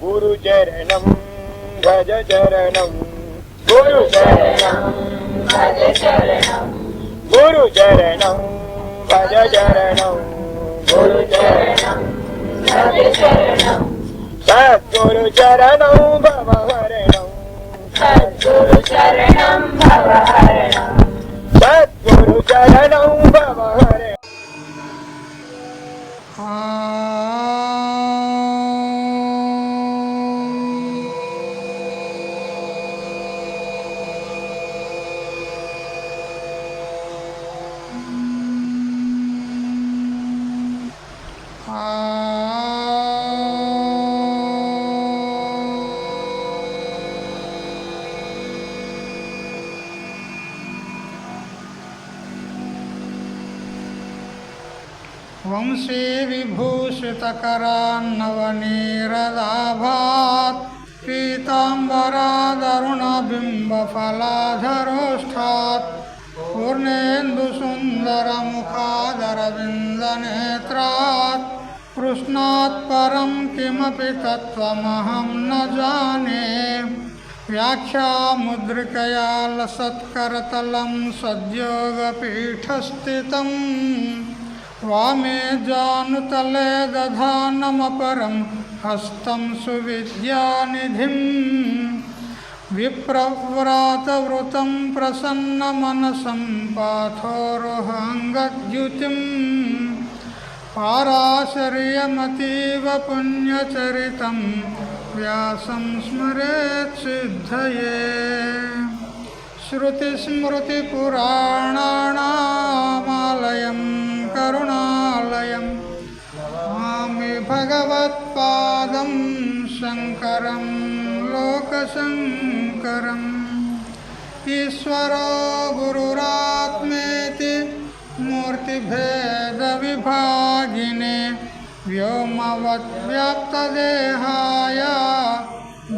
गुरुचरणं भज चरणं गुरुचरणं भज चरणं गुरुचरणं भज चरणं गुरुचरणं भज चरणं सद्गुरुचरणं भवहरणं सद्गुरुचरणं भवहरणं सद्गुरुचरणं भवहरणं वंशी विभूषितकरान्नवनीरदाभात् पीताम्बरादरुणबिम्बफलाधरोष्ठात् पूर्णेन्दुसुन्दरमुखादरविन्दनेत्रात् कृष्णात् परं किमपि तत्त्वमहं न जाने व्याख्यामुद्रिकया लसत्करतलं सद्योगपीठस्थितम् वामे जानुतले दधानमपरं हस्तं सुविद्यानिधिं विप्रव्रातवृतं प्रसन्नमनसं पाथोरुहाङ्गद्युतिं पाराशर्यमतीव पुण्यचरितं व्यासं स्मरेत् सिद्धये श्रुतिस्मृतिपुराणानामालयं करुणालयं नमामि भगवत्पादं शङ्करं लोकशङ्करम् ईश्वरो गुरुरात्मेति मूर्तिभेदविभागिने व्योमवद्व्याप्तदेहाय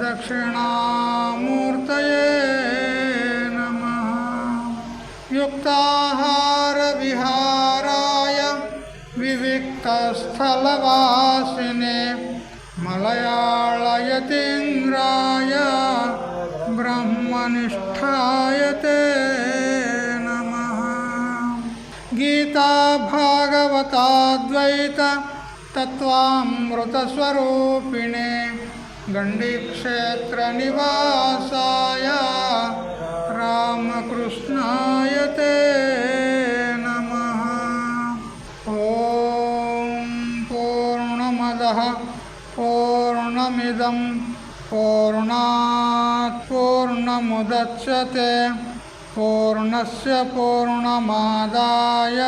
दक्षिणामूर्तये युक्ताहारविहाराय विविक्तस्थलवासिने मलयाळयतीन्द्राय ब्रह्मनिष्ठाय ते नमः। गीता भागवताद्वैत तत्त्वामृतस्वरूपिणे गण्डीक्षेत्रनिवासाय रामकृष्णाय ते नमः। ॐ पूर्णमदः पूर्णमिदं पूर्णात् पूर्णमुदच्यते पूर्णस्य पूर्णमादाय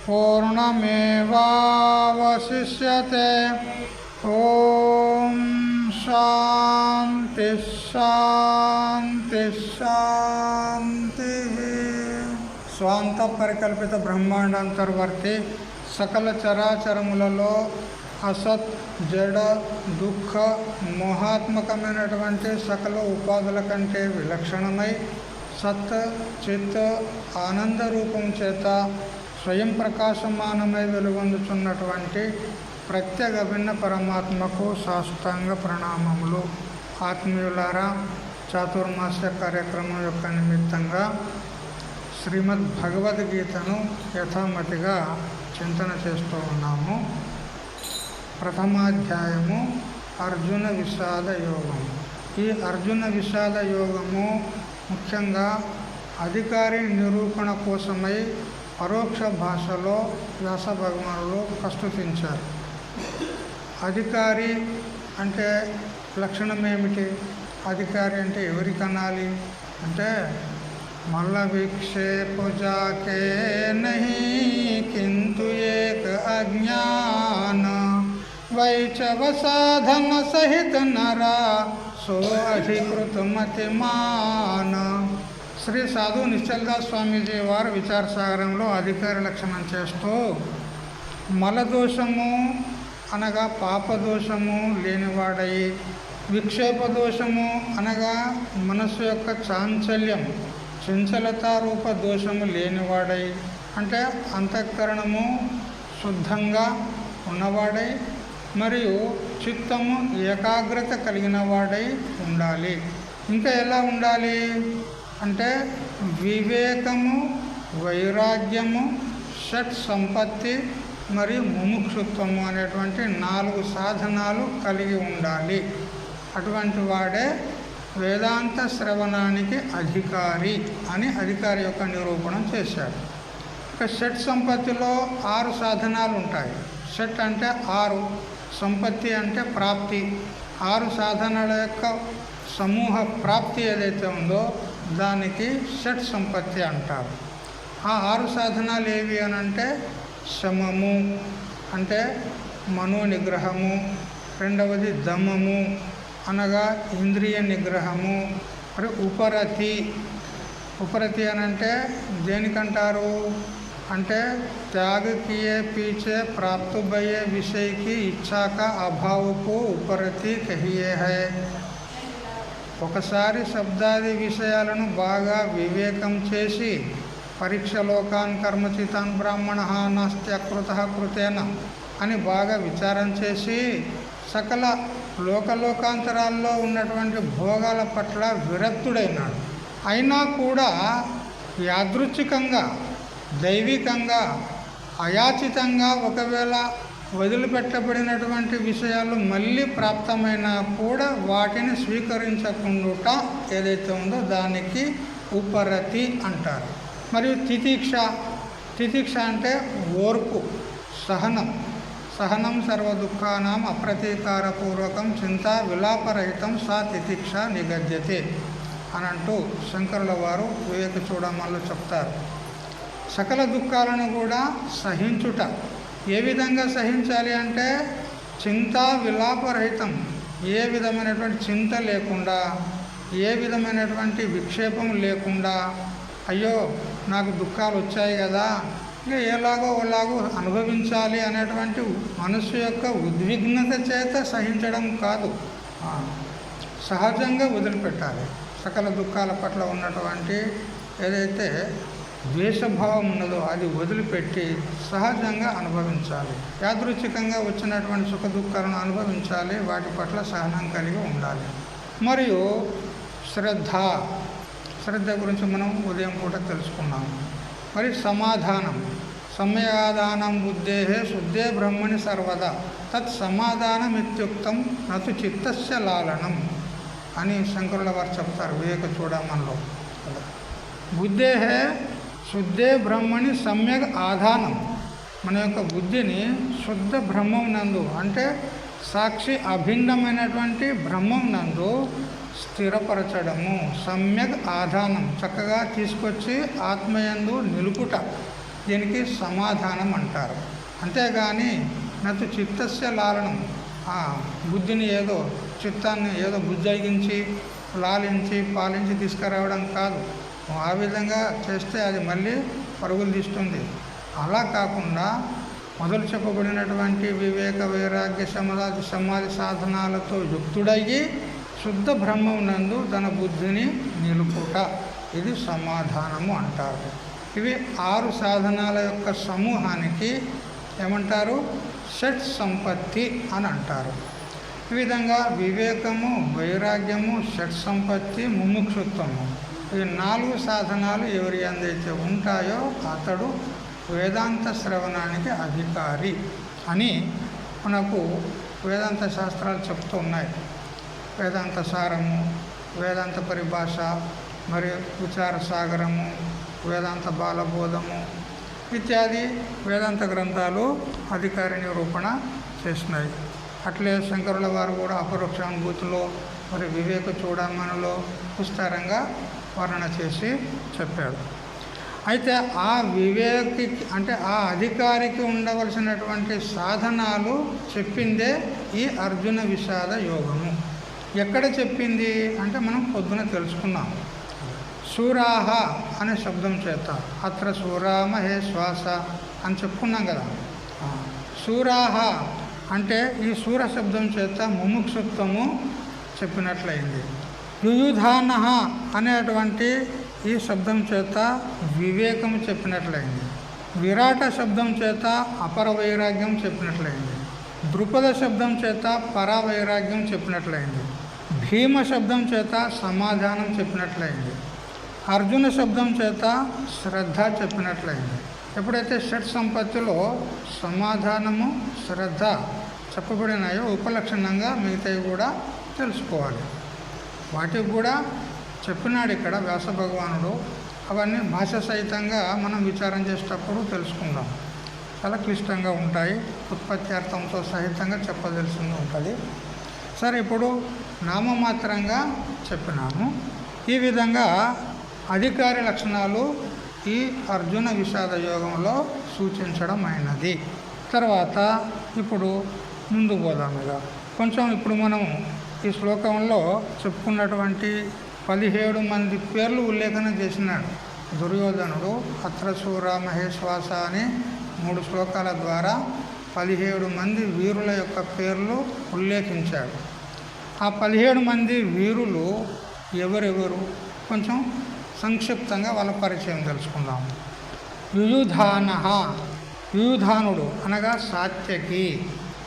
पूर्णमेवावशिष्यते। ॐ शांति शांति शांति। స్వాంత పరికల్పిత బ్రహ్మాండాంతర్వర్తి సకల చరాచరములలో అసత్ జడ దుఃఖ మోహాత్మకమైనటువంటి సకల ఉపాధుల కంటే విలక్షణమై సత్ చిత్ ఆనంద రూపం చేత స్వయం ప్రకాశమానమై వెలుగొందుచున్నటువంటి ప్రత్యేక భిన్న పరమాత్మకు సాష్టాంగ ప్రణామములు. ఆత్మీయులారా, చాతుర్మాస్య కార్యక్రమం యొక్క నిమిత్తంగా శ్రీమద్ భగవద్గీతను యథామతిగా చింతన చేస్తూ ఉన్నాము. ప్రథమాధ్యాయము అర్జున విషాద యోగము. ఈ అర్జున విషాద యోగము ముఖ్యంగా అధికారి నిరూపణ కోసమై పరోక్ష భాషలో వ్యాస భగవానులు ప్రస్తుతించారు. అధికారి అంటే లక్షణం ఏమిటి? అధికారి అంటే ఎవరికి అనాలి అంటే మల్ల విక్షేపు జాకే నహీ కింతు ఏక అజ్ఞాన వైచవ సాధన సహిత నరా సో అధికృత మతిమాన. శ్రీ సాధు నిశ్చల్దాస్ స్వామీజీ వారు విచారసాగరంలో అధికారి లక్షణం చేస్తూ మలదోషము అనగా పాపదోషము లేనివాడై, విక్షేపదోషము అనగా మనస్సు యొక్క చాంచల్యం చంచలతారూప దోషము లేనివాడై, అంటే అంతఃకరణము శుద్ధంగా ఉన్నవాడై మరియు చిత్తము ఏకాగ్రత కలిగిన వాడై ఉండాలి. ఇంకా ఎలా ఉండాలి అంటే వివేకము, వైరాగ్యము, షట్ సంపత్తి మరియు ముముక్షుత్వము అనేటువంటి 4 సాధనాలు కలిగి ఉండాలి. అటువంటి వాడే వేదాంత శ్రవణానికి అధికారి అని అధికారి యొక్క నిరూపణం చేశాడు. ఇక షట్ సంపత్తిలో 6 సాధనాలు ఉంటాయి. షట్ అంటే 6, సంపత్తి అంటే ప్రాప్తి. 6 సాధనాల యొక్క సమూహ ప్రాప్తి ఏదైతే ఉందో దానికి షట్ సంపత్తి అంటారు. ఆ 6 సాధనాలు ఏవి అని అంటే శమము అంటే మనో నిగ్రహము, రెండవది దమము అనగా ఇంద్రియ నిగ్రహము, మరి ఉపరతి. ఉపరతి అని అంటే దేనికంటారు అంటే त्याग किए पीछे प्राप्त भये विषय की इच्छा का अभाव को उपरति कहिए है. ఒకసారి శబ్దాది విషయాలను బాగా వివేకం చేసి పరీక్షలోకాన్ కర్మచితాన్ బ్రాహ్మణ నాస్త్యకృత కృతేన అని బాగా విచారం చేసి సకల లోకలోకాంతరాల్లో ఉన్నటువంటి భోగాల పట్ల విరక్తుడైనాడు. అయినా కూడా యాదృచ్ఛికంగా, దైవికంగా, అయాచితంగా ఒకవేళ వదిలిపెట్టబడినటువంటి విషయాలు మళ్ళీ ప్రాప్తమైనా కూడా వాటిని స్వీకరించకుండా ఏదైతే ఉందో దానికి ఉపరతి అంటారు. మరియు తితిక్ష. తితిక్ష అంటే ఓర్పు, సహనం. సహనం సర్వదుఃఖానాం అప్రతీకారపూర్వకం చింతా విలాపరహితం సా తితిక్ష నిగద్యతే అని అంటూ శంకరుల వారు వివేక చూడమల్లో చెప్తారు. సకల దుఃఖాలను కూడా సహించుట. ఏ విధంగా సహించాలి అంటే చింతా విలాపరహితం, ఏ విధమైనటువంటి చింత లేకుండా, ఏ విధమైనటువంటి విక్షేపం లేకుండా, అయ్యో నాకు దుఃఖాలు వచ్చాయి కదా ఇంకా ఎలాగో అలాగో అనుభవించాలి అనేటువంటి మనస్సు యొక్క ఉద్విగ్నత చేత సహించడం కాదు, సహజంగా వదిలిపెట్టాలి. సకల దుఃఖాల పట్ల ఉన్నటువంటి ఏదైతే ద్వేషభావం ఉన్నదో అది వదిలిపెట్టి సహజంగా అనుభవించాలి. యాదృచ్ఛికంగా వచ్చినటువంటి సుఖ దుఃఖాలను అనుభవించాలి, వాటి పట్ల సహనం కలిగి ఉండాలి. మరియు శ్రద్ధ. శ్రద్ధ గురించి మనం ఉదయం పూట తెలుసుకున్నాము. మరి సమాధానం. సమ్యగాధానం బుద్ధేహే శుద్ధే బ్రహ్మణి సర్వదా తత్ సమాధానం ఇత్యుక్తం నతు చిత్తస్య లాలనం అని శంకరుల వారు చెప్తారు వివేక చూడమనలో. బుద్ధేహే శుద్ధే బ్రహ్మణి సమ్యక్ ఆధానం. మన యొక్క బుద్ధిని శుద్ధ బ్రహ్మం నందు అంటే సాక్షి అభిన్నమైనటువంటి బ్రహ్మం నందు స్థిరపరచడము. సమ్యక్ ఆధానం చక్కగా తీసుకొచ్చి ఆత్మయందు నిలుపుట, దీనికి సమాధానం అంటారు. అంతేగాని నతు చిత్తస్య లాలనం, బుద్ధిని ఏదో చిత్తాన్ని ఏదో బుజ్జగించి లాలించి పాలించి తీసుకురావడం కాదు. ఆ విధంగా చేస్తే అది మళ్ళీ పరుగులు తీస్తుంది. అలా కాకుండా మొదలు చెప్పబడినటువంటి వివేక వైరాగ్య సమాధి సాధనాలతో యుక్తుడయ్యి శుద్ధ బ్రహ్మం నందు తన బుద్ధిని నిలుపుట, ఇది సమాధానము అంటారు. ఇవి 6 సాధనాల యొక్క సమూహానికి ఏమంటారు? షట్ సంపత్తి అని అంటారు. ఈ విధంగా వివేకము, వైరాగ్యము, షట్ సంపత్తి, ముముక్షుత్వము, ఈ 4 సాధనాలు ఎవరి అందైతే ఉంటాయో అతడు వేదాంత శ్రవణానికి అధికారి అని మనకు వేదాంత శాస్త్రాలు చెప్తూ ఉన్నాయి. వేదాంత సారము, వేదాంత పరిభాష, మరియు విచార సాగరము, వేదాంత బాలబోధము ఇత్యాది వేదాంత గ్రంథాలు అధికారి నిరూపణ చేసినాయి. అట్లే శంకరుల వారు కూడా అపరోక్షానుభూతిలో మరి వివేక చూడమనిలో విస్తారంగా వర్ణన చేసి చెప్పాడు. అయితే ఆ వివేకి అంటే ఆ అధికారికి ఉండవలసినటువంటి సాధనాలు చెప్పిందే ఈ అర్జున విషాద యోగము. ఎక్కడ చెప్పింది అంటే మనం పొద్దున తెలుసుకున్నాం. శూరాహ అనే శబ్దం చేత అత్ర శూరామ హే శ్వాస అని చెప్పుకున్నాం కదా. శూరాహ అంటే ఈ శూర శబ్దం చేత ముముక్షుత్వము చెప్పినట్లయింది. యుయుధాన అనేటువంటి ఈ శబ్దం చేత వివేకము చెప్పినట్లయింది. విరాట శబ్దం చేత అపర వైరాగ్యం చెప్పినట్లయింది. ద్రుపద శబ్దం చేత పరావైరాగ్యం చెప్పినట్లయింది. భీమ శబ్దం చేత సమాధానం చెప్పినట్లయింది. అర్జున శబ్దం చేత శ్రద్ధ చెప్పినట్లయింది. ఎప్పుడైతే షట్ సంపత్తిలో సమాధానము శ్రద్ధ చెప్పబడినాయో ఉపలక్షణంగా మిగతాయి కూడా తెలుసుకోవాలి. వాటికి కూడా చెప్పినాడు ఇక్కడ వ్యాస భగవానుడు. అవన్నీ భాష సహితంగా మనం విచారం చేసేటప్పుడు తెలుసుకుందాం. చాలా క్లిష్టంగా ఉంటాయి, ఉత్పత్త్యార్థంతో సహితంగా చెప్పదలసింది ఉంటుంది. సరే, ఇప్పుడు నామమాత్రంగా చెప్పినాము. ఈ విధంగా అధికారి లక్షణాలు ఈ అర్జున విషాద యోగంలో సూచించడం అయినది. తర్వాత ఇప్పుడు ముందు పోదాం. ఇక కొంచెం ఇప్పుడు మనం ఈ శ్లోకంలో చెప్పుకున్నటువంటి 17 మంది పేర్లు ఉల్లేఖనం చేసినాడు దుర్యోధనుడు. అత్రశూర మహేశ్వాస అని 3 శ్లోకాల ద్వారా 17 మంది వీరుల యొక్క పేర్లు ఉల్లేఖించాడు. ఆ 17 మంది వీరులు ఎవరెవరు కొంచెం సంక్షిప్తంగా వాళ్ళ పరిచయం తెలుసుకుందాం. యుయుధానుడు అనగా సాత్యకి,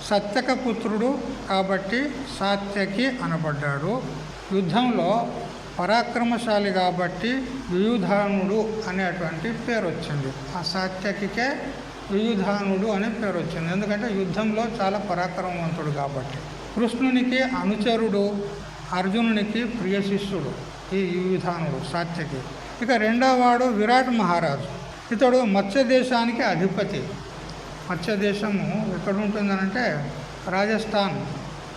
సత్యక పుత్రుడు కాబట్టి సాత్యకి అనబడ్డాడు. యుద్ధంలో పరాక్రమశాలి కాబట్టి యుయుధానుడు అనేటువంటి పేరు వచ్చింది. ఆ సాత్యకికే యుయుధానుడు అనే పేరు వచ్చింది, ఎందుకంటే యుద్ధంలో చాలా పరాక్రమవంతుడు కాబట్టి. కృష్ణునికి అనుచరుడు, అర్జునునికి ప్రియ శిష్యుడు ఈ యుయుధానుడు సాత్యకి. ఇక రెండవవాడు విరాట్ మహారాజు. ఇతడు మత్స్య దేశానికి అధిపతి. మత్స్య దేశము ఎక్కడ ఉంటుందనంటే రాజస్థాన్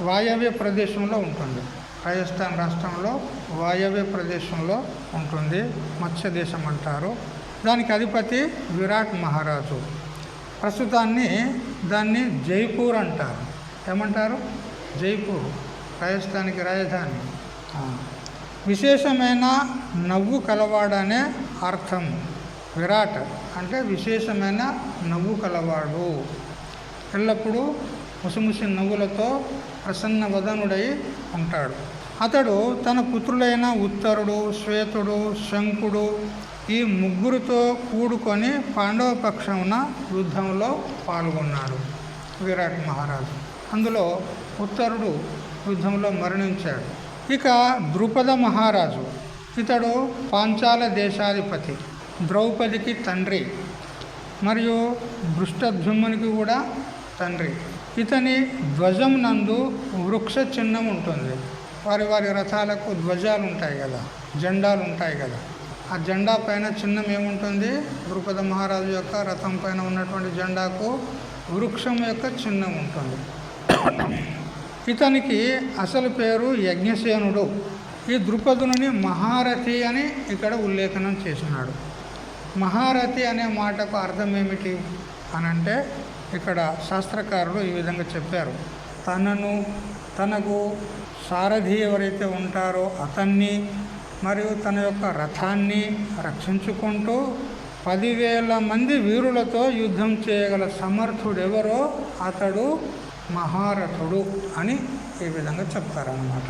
వాయవ్య ప్రదేశంలో ఉంటుంది. రాజస్థాన్ రాష్ట్రంలో వాయవ్య ప్రదేశంలో ఉంటుంది, మత్స్య దేశం అంటారు. దానికి అధిపతి విరాట్ మహారాజు. ప్రస్తుతాన్ని దాన్ని జైపూర్ అంటారు. ఏమంటారు? జైపూర్, రాజస్థాన్కి రాజధాని. విశేషమైన నవ్వు కలవాడనే అర్థం. విరాట్ అంటే విశేషమైన నవ్వు కలవాడు, ఎల్లప్పుడూ ముసిముసి నవ్వులతో ప్రసన్న వదనుడై ఉంటాడు. అతడు తన పుత్రులైన ఉత్తరుడు, శ్వేతుడు, శంకుడు ఈ ముగ్గురితో కూడుకొని పాండవ పక్షమున యుద్ధంలో పాల్గొన్నాడు విరాట్ మహారాజు. అందులో ఉత్తరుడు యుద్ధంలో మరణించాడు. ఇక ద్రుపద మహారాజు, ఇతడు పాంచాల దేశాధిపతి, ద్రౌపదికి తండ్రి మరియు దృష్టద్యుమ్నునికి కూడా తండ్రి. ఇతని ధ్వజం నందు వృక్ష చిహ్నం ఉంటుంది. వారి వారి రథాలకు ధ్వజాలు ఉంటాయి కదా, జెండాలు ఉంటాయి కదా. ఆ జెండా పైన చిహ్నం ఏముంటుంది? ద్రుపద మహారాజు యొక్క రథం పైన ఉన్నటువంటి జెండాకు వృక్షం యొక్క చిహ్నం ఉంటుంది. ఇతనికి అసలు పేరు యజ్ఞసేనుడు. ఈ ద్రుపదుని మహారథి అని ఇక్కడ ఉల్లేఖనం చేసినాడు. మహారథి అనే మాటకు అర్థం ఏమిటి అనంటే ఇక్కడ శాస్త్రకారులు ఈ విధంగా చెప్పారు. తనకు సారథి ఎవరైతే ఉంటారో అతన్ని మరియు తన యొక్క రథాన్ని రక్షించుకుంటూ 10,000 మంది వీరులతో యుద్ధం చేయగల సమర్థుడెవరో అతడు మహారథుడు అని ఈ విధంగా చెప్తారన్నమాట.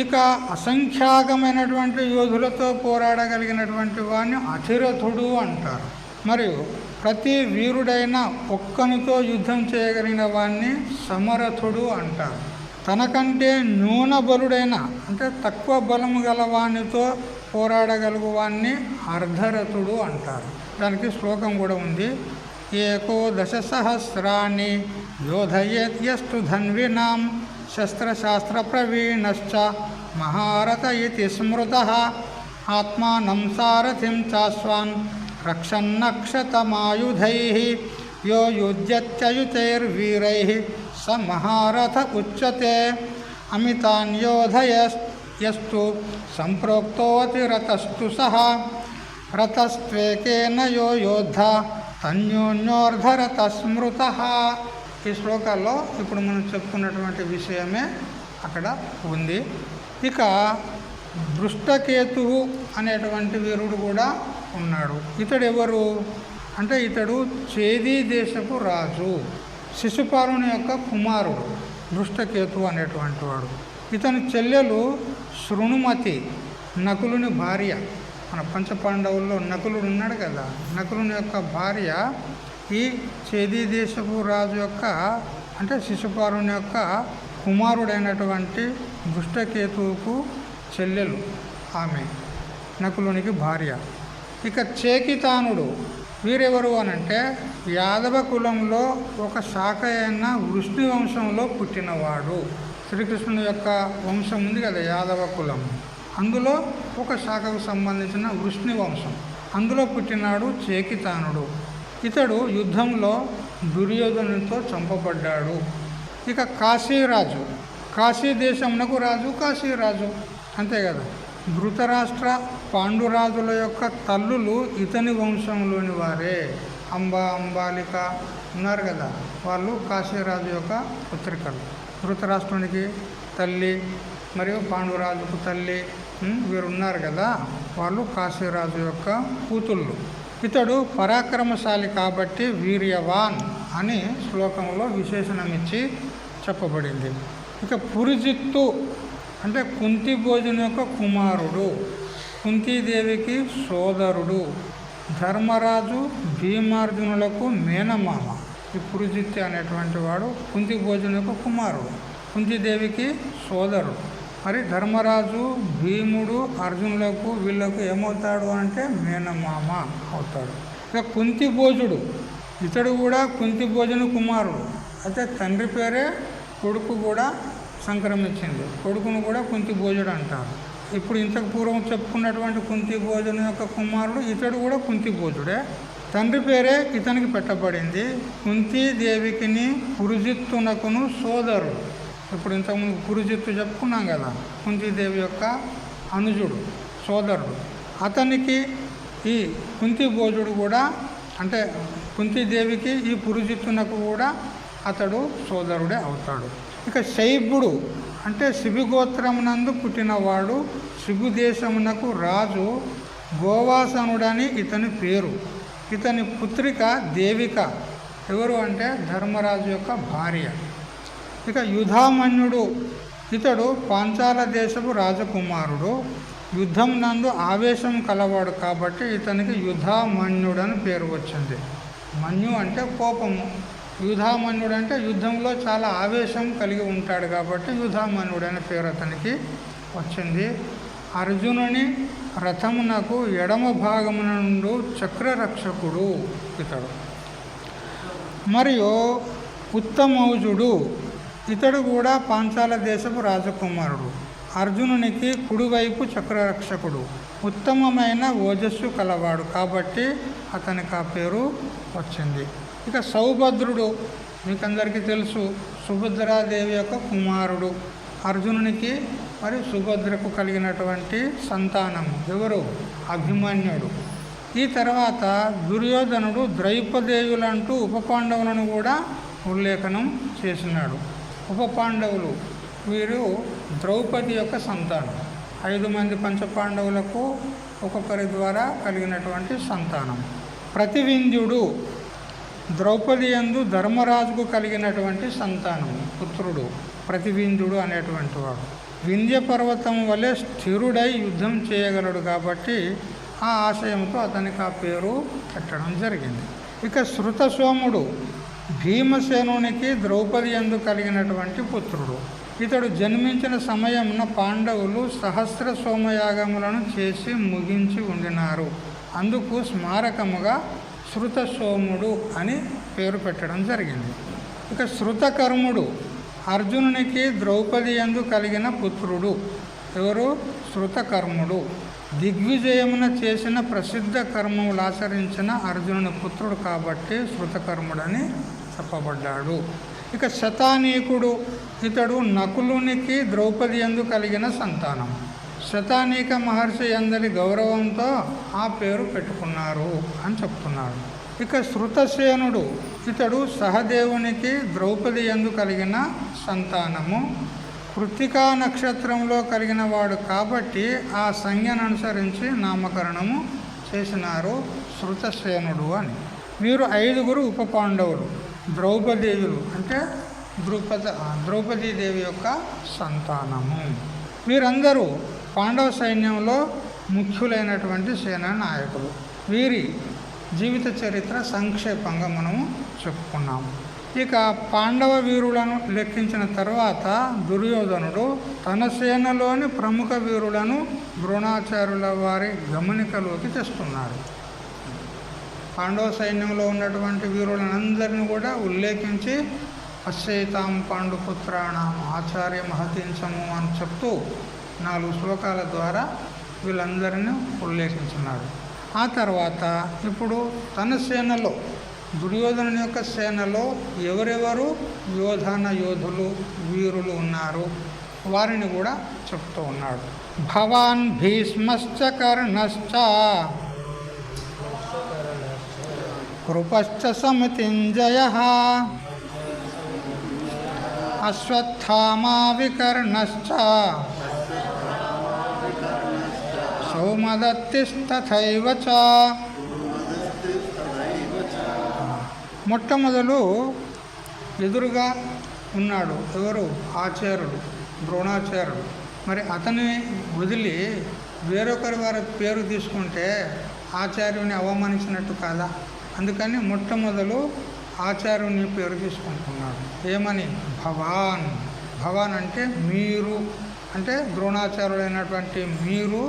ఇక అసంఖ్యాకమైనటువంటి యోధులతో పోరాడగలిగినటువంటి వాడిని అతిరథుడు అంటారు. మరియు ప్రతి వీరుడైన ఒక్కనితో యుద్ధం చేయగలిగిన వాడిని సమరథుడు అంటారు. తనకంటే న్యూన బలుడైన అంటే తక్కువ బలము గల వానితో పోరాడగలుగు వాడిని అర్ధరథుడు అంటారు. దానికి శ్లోకం కూడా ఉంది. 11 సహస్రాన్ని యోధయేత్యస్తు ధన్వినాం శస్త్రశాస్త్ర ప్రవీణశ్చ మహారథ ఇతి స్మృతః ఆత్మానం సారథిం చాస్వాన్ రక్షన్నక్షతమాయుధైః యో యుధ్యత్యయుతైర్వీరైః స మహారథ ఉచ్యతే అమితాన్యోధయస్తు సంప్రోక్తోతిరతస్తు సహ రతస్త్వేకేన యో యోద్ధ తన్యోన్యోర్ధరత స్మృతః. ఈ శ్లోకాల్లో ఇప్పుడు మనం చెప్పుకున్నటువంటి విషయమే అక్కడ ఉంది. ఇక దృష్టకేతువు అనేటువంటి వీరుడు కూడా ఉన్నాడు. ఇతడు ఎవరు అంటే ఇతడు చేదీ దేశపు రాజు, శిశుపాలుని యొక్క కుమారుడు దృష్టకేతువు అనేటువంటి వాడు. ఇతని చెల్లెలు శృణుమతి, నకులుని భార్య. మన పంచపాండవుల్లో నకులుడు ఉన్నాడు కదా, నకులుని యొక్క భార్య ఈ చేదీ దేశపు రాజు యొక్క అంటే శిశుపాలుని యొక్క కుమారుడైనటువంటి దృష్టకేతువుకు చెల్లెలు ఆమె, నకులునికి భార్య. ఇక చేకితానుడు వీరెవరు అనంటే యాదవ కులంలో ఒక శాఖ అయిన వృష్ణి వంశంలో పుట్టినవాడు. శ్రీకృష్ణుని యొక్క వంశం ఉంది కదా, యాదవ కులం, అందులో ఒక శాఖకు సంబంధించిన వృష్ణి వంశం, అందులో పుట్టినాడు చేకితానుడు. ఇతడు యుద్ధంలో దుర్యోధనునితో చంపబడ్డాడు. ఇక కాశీరాజు, కాశీ దేశమునకు రాజు కాశీరాజు, అంతే కదా. ధృతరాష్ట్ర పాండురాజుల యొక్క తల్లులు ఇతని వంశంలోని వారే. అంబాలిక ఉన్నారు కదా, వాళ్ళు కాశీరాజు యొక్క పుత్రికలు. ధృతరాష్ట్రునికి తల్లి మరియు పాండురాజుకు తల్లి వీరు ఉన్నారు కదా, వాళ్ళు కాశీరాజు యొక్క కూతుళ్ళు. ఇతడు పరాక్రమశాలి కాబట్టి వీర్యవాన్ అని శ్లోకంలో విశేషణమిచ్చి చెప్పబడింది. ఇక పురిజిత్తు అంటే కుంతి భోజుని యొక్క కుమారుడు, కుంతీదేవికి సోదరుడు, ధర్మరాజు భీమార్జునులకు మేనమామ. ఈ పురిజిత్తు అనేటువంటి వాడు కుంతి భోజుని యొక్క కుమారుడు, కుంతీదేవికి సోదరుడు. మరి ధర్మరాజు భీముడు అర్జునులకు వీళ్ళకు ఏమవుతాడు అంటే మేనమామ అవుతాడు. ఇక కుంతి భోజుడు, ఇతడు కూడా కుంతి భోజుని కుమారుడు. అయితే తండ్రి పేరే కొడుకు కూడా సంక్రమించింది, కొడుకును కూడా కుంతి భోజుడు అంటారు. ఇప్పుడు ఇంతకు పూర్వం చెప్పుకున్నటువంటి కుంతి భోజుని యొక్క కుమారుడు ఇతడు కూడా కుంతి భోజుడే. తండ్రి పేరే ఇతనికి పెట్టబడింది. కుంతీదేవికిని పురుజిత్తునకును సోదరుడు. ఇప్పుడు ఇంతకుముందు పురుజిత్తు చెప్పుకున్నాం కదా, కుంతీదేవి యొక్క అనుజుడు, సోదరుడు. అతనికి ఈ కుంతి భోజుడు కూడా, అంటే కుంతీదేవికి ఈ పురుజిత్తునకు కూడా అతడు సోదరుడే అవుతాడు. ఇక శైబుడు అంటే శిబిగోత్రమునందు పుట్టినవాడు, శిబుదేశమునకు రాజు గోవాసనుడని ఇతని పేరు. ఇతని పుత్రిక దేవిక ఎవరు అంటే ధర్మరాజు యొక్క భార్య. ఇక యుధామన్యుడు, ఇతడు పాంచాల దేశపు రాజకుమారుడు. యుద్ధం నందు ఆవేశం కలవాడు కాబట్టి ఇతనికి యుధామన్యుడు అని పేరు వచ్చింది. మన్యు అంటే కోపము, యుధామన్యుడు అంటే యుద్ధంలో చాలా ఆవేశం కలిగి ఉంటాడు కాబట్టి యుధామన్యుడు అనే పేరు అతనికి వచ్చింది. అర్జునుని రథమునకు ఎడమ భాగమున నుండి చక్రరక్షకుడు ఇతడు. మరియు ఉత్తమౌజుడు, ఇతడు కూడా పాంచాల దేశపు రాజకుమారుడు. అర్జునునికి కుడివైపు చక్రరక్షకుడు, ఉత్తమమైన ఓజస్సు కలవాడు కాబట్టి అతనికి ఆ పేరు వచ్చింది. ఇక సౌభద్రుడు మీకందరికీ తెలుసు, సుభద్రాదేవి యొక్క కుమారుడు. అర్జునునికి మరియు సుభద్రకు కలిగినటువంటి సంతానము ఎవరు? అభిమన్యుడు. ఈ తర్వాత దుర్యోధనుడు ద్రైపదేయులంటూ ఉపపాండవులను కూడా ఉల్లేఖనం చేసినాడు. ఉపపాండవులు వీరు ద్రౌపది యొక్క సంతానం. 5 మంది పంచపాండవులకు ఒక్కొక్కరి ద్వారా కలిగినటువంటి సంతానం. ప్రతివింధ్యుడు ద్రౌపది యందు ధర్మరాజుకు కలిగినటువంటి సంతానం, పుత్రుడు ప్రతివింధ్యుడు అనేటువంటి వాడు. వింధ్య పర్వతం వలె స్థిరుడై యుద్ధం చేయగలడు కాబట్టి ఆ ఆశయంతో అతనికి ఆ పేరు పెట్టడం జరిగింది. ఇక శృతసోముడు భీమసేనునికి ద్రౌపది యందు కలిగినటువంటి పుత్రుడు. ఇతడు జన్మించిన సమయమున పాండవులు సహస్ర సోమయాగములను చేసి ముగించి ఉండినారు. అందుకు స్మారకముగా శృతసోముడు అని పేరు పెట్టడం జరిగింది. ఇక శృతకర్ముడు అర్జునునికి ద్రౌపది యందు కలిగిన పుత్రుడు. ఎవరు? శృతకర్ముడు. దిగ్విజయమున చేసిన ప్రసిద్ధ కర్మములు ఆచరించిన అర్జునుని పుత్రుడు కాబట్టి శృతకర్ముడని చెప్పబడ్డాడు. ఇక శతానీకుడు, ఇతడు నకులునికి ద్రౌపది యందు కలిగిన సంతానం. శతానీక మహర్షి అందరి గౌరవంతో ఆ పేరు పెట్టుకున్నారు అని చెప్తున్నాడు. ఇక శృతసేనుడు, ఇతడు సహదేవునికి ద్రౌపది యందు కలిగిన సంతానము. కృత్తికా నక్షత్రంలో కలిగిన వాడు కాబట్టి ఆ సంజ్ఞను అనుసరించి నామకరణము చేసినారు శృతసేనుడు అని. వీరు 5 ఉపపాండవులు, ద్రౌపదేవులు అంటే ద్రౌపదీదేవి యొక్క సంతానము. వీరందరూ పాండవ సైన్యంలో ముఖ్యులైనటువంటి సేనా నాయకులు. వీరి జీవిత చరిత్ర సంక్షేపంగా మనము చెప్పుకున్నాము. ఇక పాండవ వీరులను లెక్కించిన తర్వాత దుర్యోధనుడు తన సేనలోని ప్రముఖ వీరులను ద్రోణాచార్యుల వారి గమనికలోకి తెస్తున్నాడు. పాండవ సైన్యంలో ఉన్నటువంటి వీరులందరినీ కూడా ఉల్లేఖించి అశ్చైతాం పాండుపుత్రాణం ఆచార్య మహతించము అని చెప్తూ 4 శ్లోకాల ద్వారా వీళ్ళందరినీ ఉల్లేఖించున్నాడు. ఆ తర్వాత ఇప్పుడు తన సేనలో దుర్యోధనుని యొక్క సేనలో ఎవరెవరు యోధులు వీరులు ఉన్నారు వారిని కూడా చెప్తూ ఉన్నాడు. భవాన్ భీష్మశ్చ కర్ణశ్చ కృపశ్చ సమితింజయః అశ్వత్థామా వికర్ణశ్చ సౌమదత్తిస్తథైవ చ. మొట్టమొదలు ఎదురుగా ఉన్నాడు ఎవరు? ఆచార్యుడు, ద్రోణాచార్యుడు. మరి అతని వదిలి వేరొకరి వారి పేరు తీసుకుంటే ఆచార్యుని అవమానించినట్టు కాదా? అందుకని మొట్టమొదలు ఆచార్యుని పేరు తీసుకుంటున్నాడు. ఏమని? భవాన్. భవాన్ అంటే మీరు, అంటే ద్రోణాచార్యుడైనటువంటి మీరు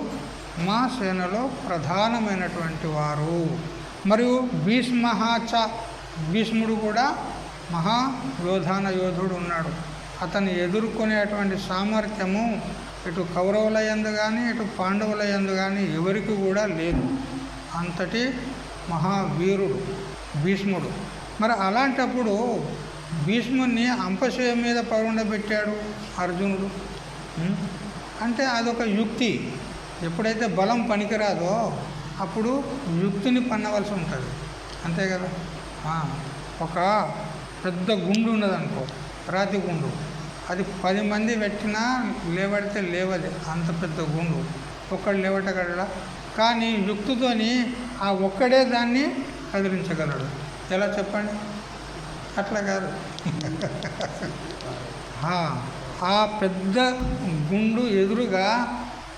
మా సేనలో ప్రధానమైనటువంటి వారు. మరియు భీష్మహాచ, భీష్ముడు కూడా మహా యోధుడు ఉన్నాడు. అతన్ని ఎదుర్కొనేటువంటి సామర్థ్యము ఇటు కౌరవుల యందు కానీ ఇటు పాండవుల యందు కానీ ఎవరికి కూడా లేదు. అంతటి మహావీరుడు భీష్ముడు. మరి అలాంటప్పుడు భీష్ముడిని అంపశయ మీద పరుండబెట్టాడు అర్జునుడు. అంటే అదొక యుక్తి. ఎప్పుడైతే బలం పనికిరాదో అప్పుడు యుక్తిని పన్నవలసి ఉంటుంది, అంతే కదా. ఒక పెద్ద గుండు ఉన్నదనుకో, రాతి గుండు, అది 10 మంది పెట్టినా లేవడితే లేవది, అంత పెద్ద గుండు. ఒక్కడు లేవటగలడా? కానీ యుక్తితోని ఆ ఒక్కడే దాన్ని కదిలించగలడు. ఎలా చెప్పండి? అట్లా కాదు. ఆ పెద్ద గుండు ఎదురుగా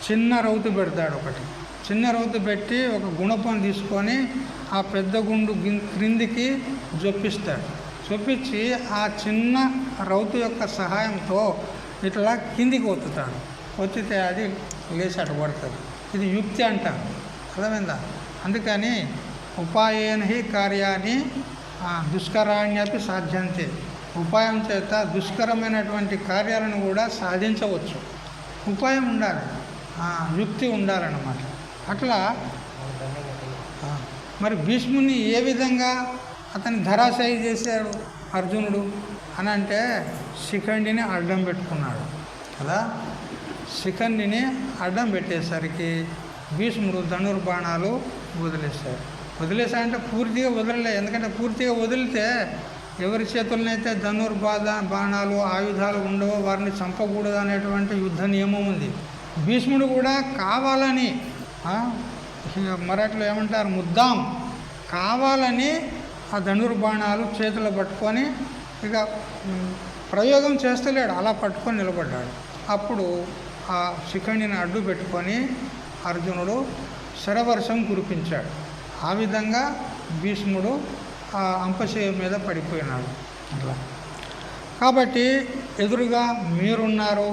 చిన్న రౌతు పెడతాడు. ఒకటి చిన్న రౌతు పెట్టి ఒక గుణపం తీసుకొని ఆ పెద్ద గుండు క్రిందికి జొప్పిస్తాడు. చొప్పించి ఆ చిన్న రౌతు యొక్క సహాయంతో ఇట్లా కిందికి ఒత్తుతాడు. ఒత్తితే అది లేచి అటు పడుతుంది. ఇది యుక్తి అంటారు, అర్థమైందా? అందుకని ఉపాయేన హి కార్యాన్ని దుష్కరాణ్యపి సాధ్యంతే. ఉపాయం చేత దుష్కరమైనటువంటి కార్యాలను కూడా సాధించవచ్చు. ఉపాయం ఉండాలి, యుక్తి ఉండాలన్నమాట. అట్లా మరి భీష్ముని ఏ విధంగా అతని ధరాశయి చేశాడు అర్జునుడు అని అంటే శిఖండిని అడ్డం పెట్టుకున్నాడు కదా. శిఖండిని అడ్డం పెట్టేసరికి భీష్ముడు ధనుర్బాణాలు వదిలేశాడంటే పూర్తిగా వదలలే. ఎందుకంటే పూర్తిగా వదిలితే ఎవరి చేతులనైతే బాణాలు ఆయుధాలు ఉండవో వారిని చంపకూడదు అనేటువంటి యుద్ధ నియమం ఉంది. భీష్ముడు కూడా కావాలని, మరాఠీలో ఏమంటారు, ముద్దాం కావాలని ఆ ధనుర్బాణాలు చేతులు పట్టుకొని ఇక ప్రయోగం చేస్తలేడు, అలా పట్టుకొని నిలబడ్డాడు. అప్పుడు ఆ శిఖండిని అడ్డు పెట్టుకొని అర్జునుడు శరవర్షం కురిపించాడు. ఆ విధంగా భీష్ముడు ఆ అంపశయ మీద పడిపోయినాడు. అట్లా కాబట్టి ఎదురుగా మీరున్నారు,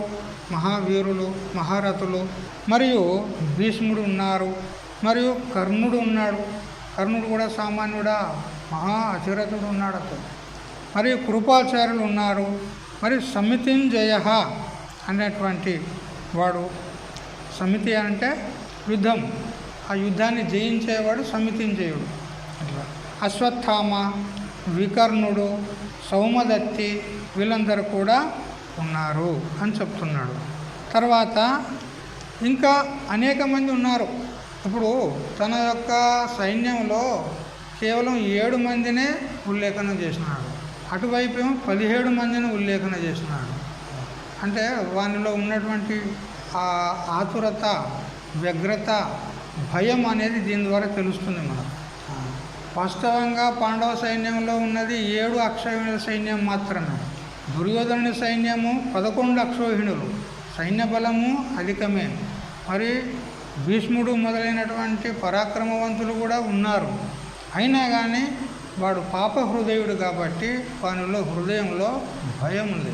మహావీరులు, మహారథులు, మరియు భీష్ముడు ఉన్నారు, మరియు కర్ణుడు ఉన్నాడు. కర్ణుడు కూడా సామాన్యుడా, మహా అతిరథుడు ఉన్నాడు అతను. మరియు కృపాచార్యులు ఉన్నారు. మరియు సమితింజయ అనేటువంటి వాడు. సమితి అంటే యుద్ధం, ఆ యుద్ధాన్ని జయించేవాడు సమితింజయుడు. అట్లా అశ్వత్థామ, వికర్ణుడు, సౌమదత్తి వీళ్ళందరూ కూడా ఉన్నారు అని చెప్తున్నాడు. తర్వాత ఇంకా అనేక మంది ఉన్నారు. ఇప్పుడు తన యొక్క సైన్యంలో కేవలం 7 మందినే ఉల్లేఖనం చేసినాడు, అటువైపు ఏమో 17 మందిని ఉల్లేఖన చేసినాడు. అంటే వానిలో ఉన్నటువంటి ఆ ఆతురత, వ్యగ్రత, భయం అనేది దీని ద్వారా తెలుస్తుంది మనకు. వాస్తవంగా పాండవ సైన్యంలో ఉన్నది 7 అక్షౌహిణుల సైన్యం మాత్రమే. దుర్యోధనుని సైన్యము 11 అక్షౌహిణులు, సైన్య బలము అధికమే. మరి భీష్ముడు మొదలైనటువంటి పరాక్రమవంతులు కూడా ఉన్నారు. అయినా కానీ వాడు పాప హృదయుడు కాబట్టి వానిలో హృదయంలో భయం ఉంది.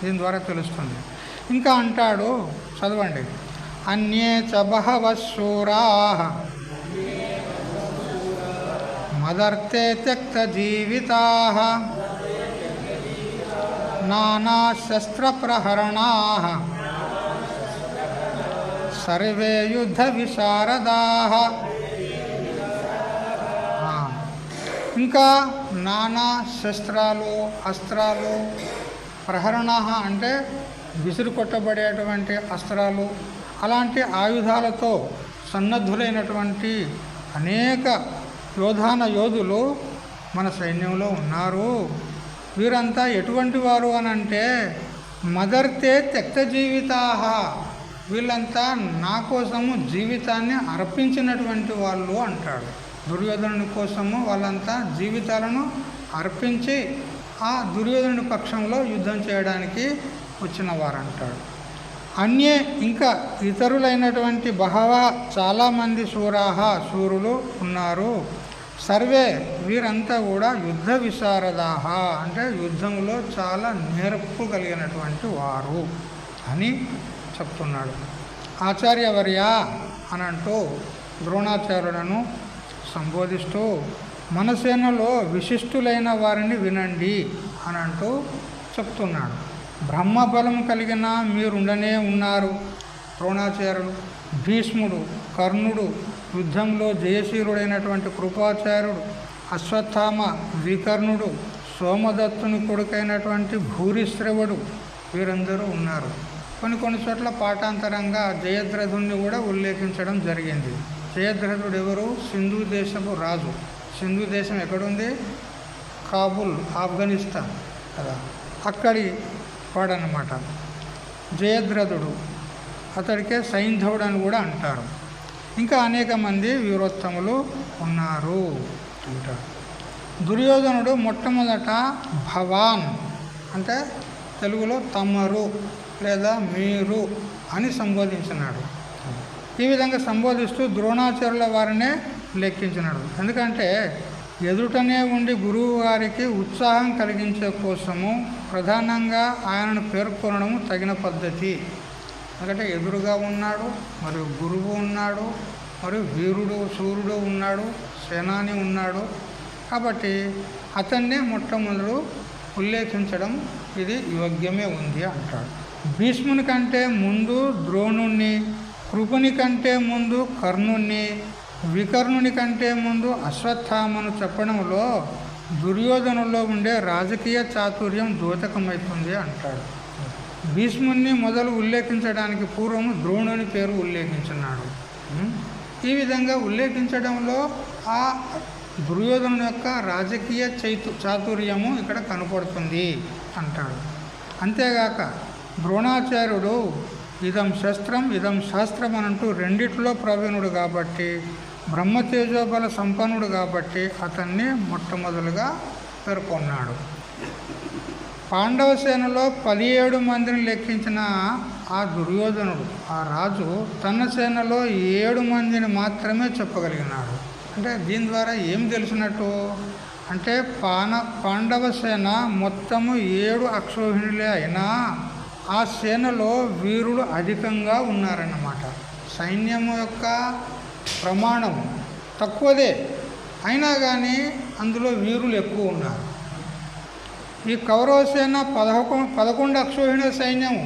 దీని ద్వారా తెలుస్తుంది. ఇంకా అంటాడు, చదవండి. అన్యే చ బహవః శూరాః మదర్థే త్యక్త జీవితాః నానా శస్త్ర ప్రహరణాః సర్వే యుద్ధ విశారదాః. ఇంకా నానా శస్త్రాలు, అస్త్రాలు, ప్రహరణాః అంటే విసిరి కొట్టబడేటువంటి అస్త్రాలు, అలాంటి ఆయుధాలతో సన్నద్ధులైనటువంటి అనేక యోధులు మన సైన్యంలో ఉన్నారు. వీరంతా ఎటువంటి వారు అని అంటే మదర్తే త్యక్త జీవితాః, వీళ్ళంతా నా కోసము జీవితాన్ని అర్పించినటువంటి వాళ్ళు అంటాడు. దుర్యోధనుని కోసము వాళ్ళంతా జీవితాలను అర్పించి ఆ దుర్యోధనుని పక్షంలో యుద్ధం చేయడానికి వచ్చిన వారు అంటాడు. అన్యే ఇంకా ఇతరులైనటువంటి బహవ చాలామంది శూరులు ఉన్నారు. సర్వే వీరంతా కూడా యుద్ధ విశారదాహ అంటే యుద్ధంలో చాలా నేర్పు కలిగినటువంటి వారు అని చెప్తున్నాడు. ఆచార్యవర్య అని అంటూ ద్రోణాచార్యులను సంబోధిస్తూ మన సేనలో విశిష్టులైన వారిని వినండి అని అంటూ చెప్తున్నాడు. బ్రహ్మబలం కలిగిన మీరుండనే ఉన్నారు. ద్రోణాచార్యుడు, భీష్ముడు, కర్ణుడు, యుద్ధంలో జయశీలుడైనటువంటి కృపాచార్యుడు, అశ్వత్థామ, వికర్ణుడు, సోమదత్తుని కొడుకైనటువంటి భూరిశ్రవుడు, వీరందరూ ఉన్నారు. కొన్ని చోట్ల పాఠాంతరంగా జయద్రథుణ్ణి కూడా ఉల్లేఖించడం జరిగింది. జయద్రథుడు ఎవరు? సింధు దేశపు రాజు. సింధు దేశం ఎక్కడుంది? కాబుల్, ఆఫ్ఘనిస్తాన్ కదా, అక్కడి వాడనమాట జయద్రథుడు. అతడికే సైంధవుడు అని కూడా అంటారు. ఇంకా అనేక మంది వీరోత్తములు ఉన్నారు అంటారు. దుర్యోధనుడు మొట్టమొదట భవాన్ అంటే తెలుగులో తమరు లేదా మీరు అని సంబోధించినాడు. ఈ విధంగా సంబోధిస్తూ ద్రోణాచార్యుల వారినే లెక్కించినాడు. ఎందుకంటే ఎదుటనే ఉండి గురువు గారికి ఉత్సాహం కలిగించే కోసము ప్రధానంగా ఆయనను పేర్కొనడం తగిన పద్ధతి. ఎందుకంటే ఎదురుగా ఉన్నాడు, మరియు గురువు ఉన్నాడు, మరియు వీరుడు శూరుడు ఉన్నాడు, సేనాని ఉన్నాడు. కాబట్టి అతన్నే మొట్టమొదలు ఉల్లేఖించడం ఇది యోగ్యమే ఉంది అంటాడు. భీష్ముని కంటే ముందు ద్రోణుణ్ణి, కృపుని కంటే ముందు కర్ణుణ్ణి, వికర్ణుని కంటే ముందు అశ్వత్థామను చెప్పడంలో దుర్యోధనులో ఉండే రాజకీయ చాతుర్యం ద్యోతకమవుతుంది అంటాడు. భీష్ముని మొదలు ఉల్లేఖించడానికి పూర్వము ద్రోణుని పేరు ఉల్లేఖించున్నాడు. ఈ విధంగా ఉల్లేఖించడంలో ఆ దుర్యోధను యొక్క రాజకీయ చాతుర్యము ఇక్కడ కనపడుతుంది అంటాడు. అంతేగాక ద్రోణాచార్యుడు ఇదం శస్త్రం ఇదం శాస్త్రం అనంటూ రెండిట్లో ప్రవీణుడు కాబట్టి, బ్రహ్మతేజోబల సంపన్నుడు కాబట్టి అతన్ని మొట్టమొదలుగా పేర్కొన్నాడు. పాండవ సేనలో 17 మందిని లెక్కించిన ఆ దుర్యోధనుడు, ఆ రాజు తన సేనలో 7 మందిని మాత్రమే చెప్పగలిగినాడు. అంటే దీని ద్వారా ఏం తెలిసినట్టు అంటే పాండవ సేన మొత్తము 7 అక్షోహిణులే అయినా ఆ సేనలో వీరులు అధికంగా ఉన్నారన్నమాట. సైన్యము యొక్క ప్రమాణం తక్కువదే అయినా కానీ అందులో వీరులు ఎక్కువ ఉన్నారు. ఈ కౌరవ సేన 11 అక్షోహిణుల సైన్యం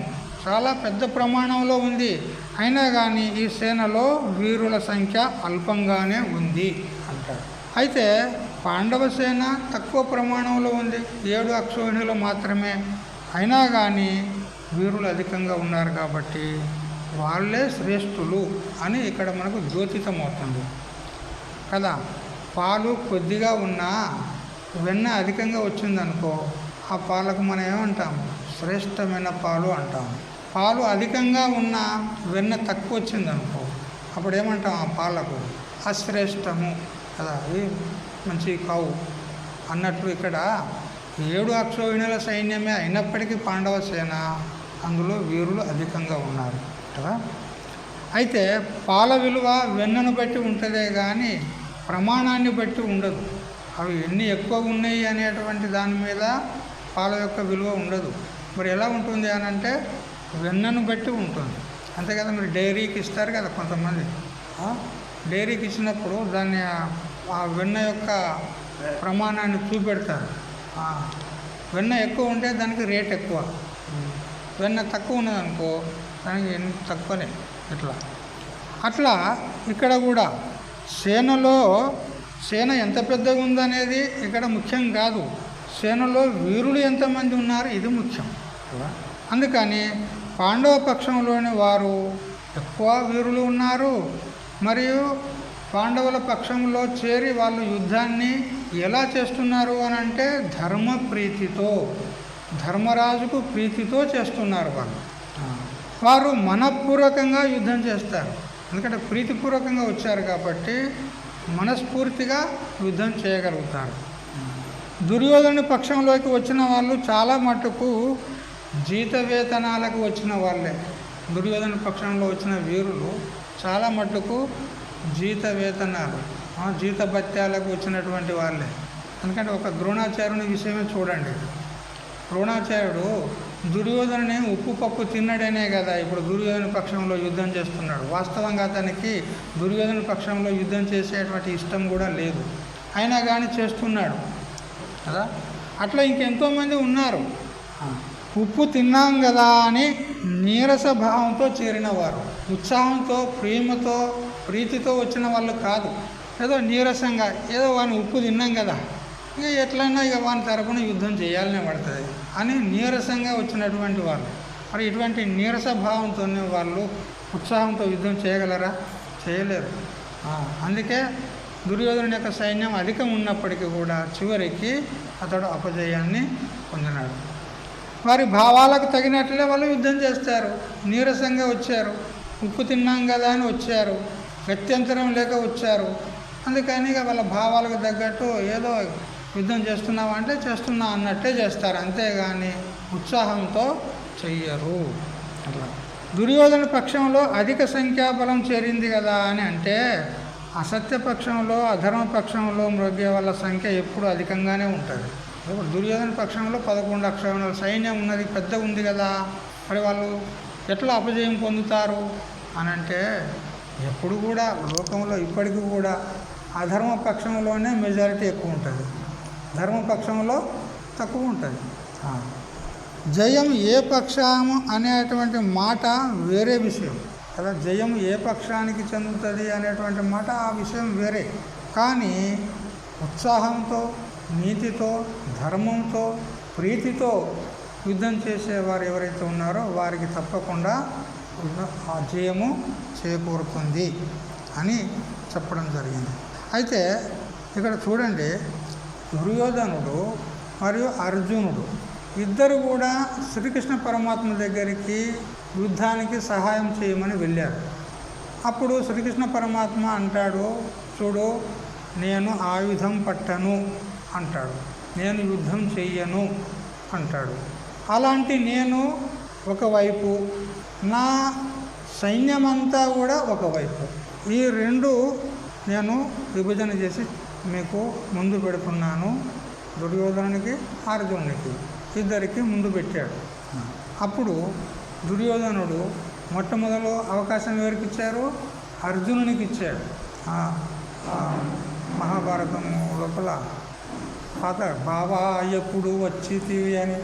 చాలా పెద్ద ప్రమాణంలో ఉంది. అయినా కానీ ఈ సేనలో వీరుల సంఖ్య అల్పంగానే ఉంది అంటారు. అయితే పాండవ సేన తక్కువ ప్రమాణంలో ఉంది, 7 అక్షోహిణులు మాత్రమే. అయినా కానీ వీరులు అధికంగా ఉన్నారు కాబట్టి వాళ్ళే శ్రేష్ఠులు అని ఇక్కడ మనకు ద్యోతితమవుతుంది కదా. పాలు కొద్దిగా ఉన్నా వెన్న అధికంగా వచ్చిందనుకో, ఆ పాలకు మనం ఏమంటాము? శ్రేష్టమైన పాలు అంటాము. పాలు అధికంగా ఉన్నా వెన్న తక్కువ వచ్చిందనుకో, అప్పుడు ఏమంటాం? ఆ పాలకు అశ్రేష్టము కదా, అది మంచి కావు అన్నట్లు ఇక్కడ 7 అక్షోహిణుల సైన్యమే అయినప్పటికీ పాండవ సేన అందులో వీరులు అధికంగా ఉన్నారు కదా. అయితే పాల విలువ వెన్నను బట్టి ఉంటుందే కానీ ప్రమాణాన్ని బట్టి ఉండదు. అవి ఎన్ని ఎక్కువ ఉన్నాయి అనేటువంటి దాని మీద పాల యొక్క విలువ ఉండదు. మరి ఎలా ఉంటుంది అని అంటే వెన్నను బట్టి ఉంటుంది, అంతే కదా. మీరు డైరీకి ఇస్తారు కదా కొంతమంది, డైరీకి ఇచ్చినప్పుడు దాన్ని ఆ వెన్న యొక్క ప్రమాణాన్ని చూపెడతారు. వెన్న ఎక్కువ ఉంటే దానికి రేట్ ఎక్కువ, వెన్న తక్కువ ఉన్నదనుకో దానికి తక్కువనే. అట్లా ఇక్కడ కూడా సేన ఎంత పెద్దగా ఉందనేది ఇక్కడ ముఖ్యం కాదు, సేనలో వీరులు ఎంతమంది ఉన్నారు ఇది ముఖ్యం. అందుకని పాండవ పక్షంలోని వారు ఎక్కువ వీరులు ఉన్నారు. మరియు పాండవుల పక్షంలో చేరి వాళ్ళు యుద్ధాన్ని ఎలా చేస్తున్నారు అని అంటే ధర్మ ప్రీతితో, ధర్మరాజుకు ప్రీతితో చేస్తున్నారు. వారు మనఃపూర్వకంగా యుద్ధం చేస్తారు, ఎందుకంటే ప్రీతిపూర్వకంగా వచ్చారు కాబట్టి మనస్ఫూర్తిగా యుద్ధం చేయగలుగుతారు. దుర్యోధను పక్షంలోకి వచ్చిన వాళ్ళు చాలా మటుకు జీత వేతనాలకు వచ్చిన వాళ్ళే. దుర్యోధన పక్షంలో వచ్చిన వీరులు చాలా మటుకు జీత వేతనాలు, జీత భత్యాలకు వచ్చినటువంటి వాళ్ళే. ఎందుకంటే ఒక ద్రోణాచార్యుని విషయమే చూడండి. ద్రోణాచార్యుడు దుర్యోధనని ఉప్పు పప్పు తిన్నాడనే కదా ఇప్పుడు దుర్యోధన పక్షంలో యుద్ధం చేస్తున్నాడు. వాస్తవంగా అతనికి దుర్యోధన పక్షంలో యుద్ధం చేసేటువంటి ఇష్టం కూడా లేదు, అయినా కానీ చేస్తున్నాడు కదా. అట్లా ఇంకెంతోమంది ఉన్నారు. ఉప్పు తిన్నాం కదా అని నీరస భావంతో చేరిన వారు, ఉత్సాహంతో ప్రేమతో ప్రీతితో వచ్చిన వాళ్ళు కాదు. ఏదో నీరసంగా ఏదో వాడిని ఉప్పు తిన్నాం కదా ఇక ఎట్లయినా ఇక వాని తరపున యుద్ధం చేయాలనే పడుతుంది అని నీరసంగా వచ్చినటువంటి వాళ్ళు. మరి ఇటువంటి నీరస భావంతోనే వాళ్ళు ఉత్సాహంతో యుద్ధం చేయగలరా? చేయలేరు. అందుకే దుర్యోధను యొక్క సైన్యం అధికం ఉన్నప్పటికీ కూడా చివరికి అతడు అపజయాన్ని పొందినాడు. వారి భావాలకు తగినట్లే వాళ్ళు యుద్ధం చేస్తారు. నీరసంగా వచ్చారు, ఉప్పు తిన్నాం కదా అని వచ్చారు, గత్యంతరం లేక వచ్చారు. అందుకని ఇక వాళ్ళ భావాలకు తగ్గట్టు ఏదో యుద్ధం చేస్తున్నావా అంటే చేస్తున్నా అన్నట్టే చేస్తారు, అంతేగాని ఉత్సాహంతో చెయ్యరు. అట్లా దుర్యోధన పక్షంలో అధిక సంఖ్యాబలం చేరింది కదా అని అంటే అసత్య పక్షంలో అధర్మ పక్షంలో మ్రొగ్గే వాళ్ళ సంఖ్య ఎప్పుడు అధికంగానే ఉంటుంది. ఇప్పుడు దుర్యోధన పక్షంలో 11 లక్షల సైన్యం ఉన్నది, పెద్ద ఉంది కదా. మరి వాళ్ళు ఎట్లా అపజయం పొందుతారు అని అంటే ఎప్పుడు కూడా లోకంలో ఇప్పటికీ కూడా అధర్మ పక్షంలోనే మెజారిటీ ఎక్కువ ఉంటుంది, ధర్మపక్షంలో తక్కువ ఉంటుంది. జయం ఏ పక్షము అనేటువంటి మాట వేరే విషయం కదా. జయం ఏ పక్షానికి చెందుతుంది అనేటువంటి మాట ఆ విషయం వేరే. కానీ ఉత్సాహంతో, నీతితో, ధర్మంతో, ప్రీతితో యుద్ధం చేసేవారు ఎవరైతే ఉన్నారో వారికి తప్పకుండా ఆ జయము చేకూరుతుంది అని చెప్పడం జరిగింది. అయితే ఇక్కడ చూడండి, దుర్యోధనుడు మరియు అర్జునుడు ఇద్దరు కూడా శ్రీకృష్ణ పరమాత్మ దగ్గరికి యుద్ధానికి సహాయం చేయమని వెళ్ళారు. అప్పుడు శ్రీకృష్ణ పరమాత్మ అంటాడు, చూడు నేను ఆయుధం పట్టను అంటాడు, నేను యుద్ధం చెయ్యను అంటాడు. అలాంటి నేను ఒకవైపు, నా సైన్యమంతా కూడా ఒకవైపు, ఈ రెండు నేను విభజన చేసి మీకు ముందు పెడుతున్నాను. దుర్యోధనునికి అర్జునునికి ఇద్దరికి ముందు పెట్టాడు. అప్పుడు దుర్యోధనుడు మొట్టమొదలు అవకాశం ఎవరికి ఇచ్చారు? అర్జునునికి ఇచ్చాడు. మహాభారతం లోపల పాత బాబా ఎప్పుడు వచ్చితివి అని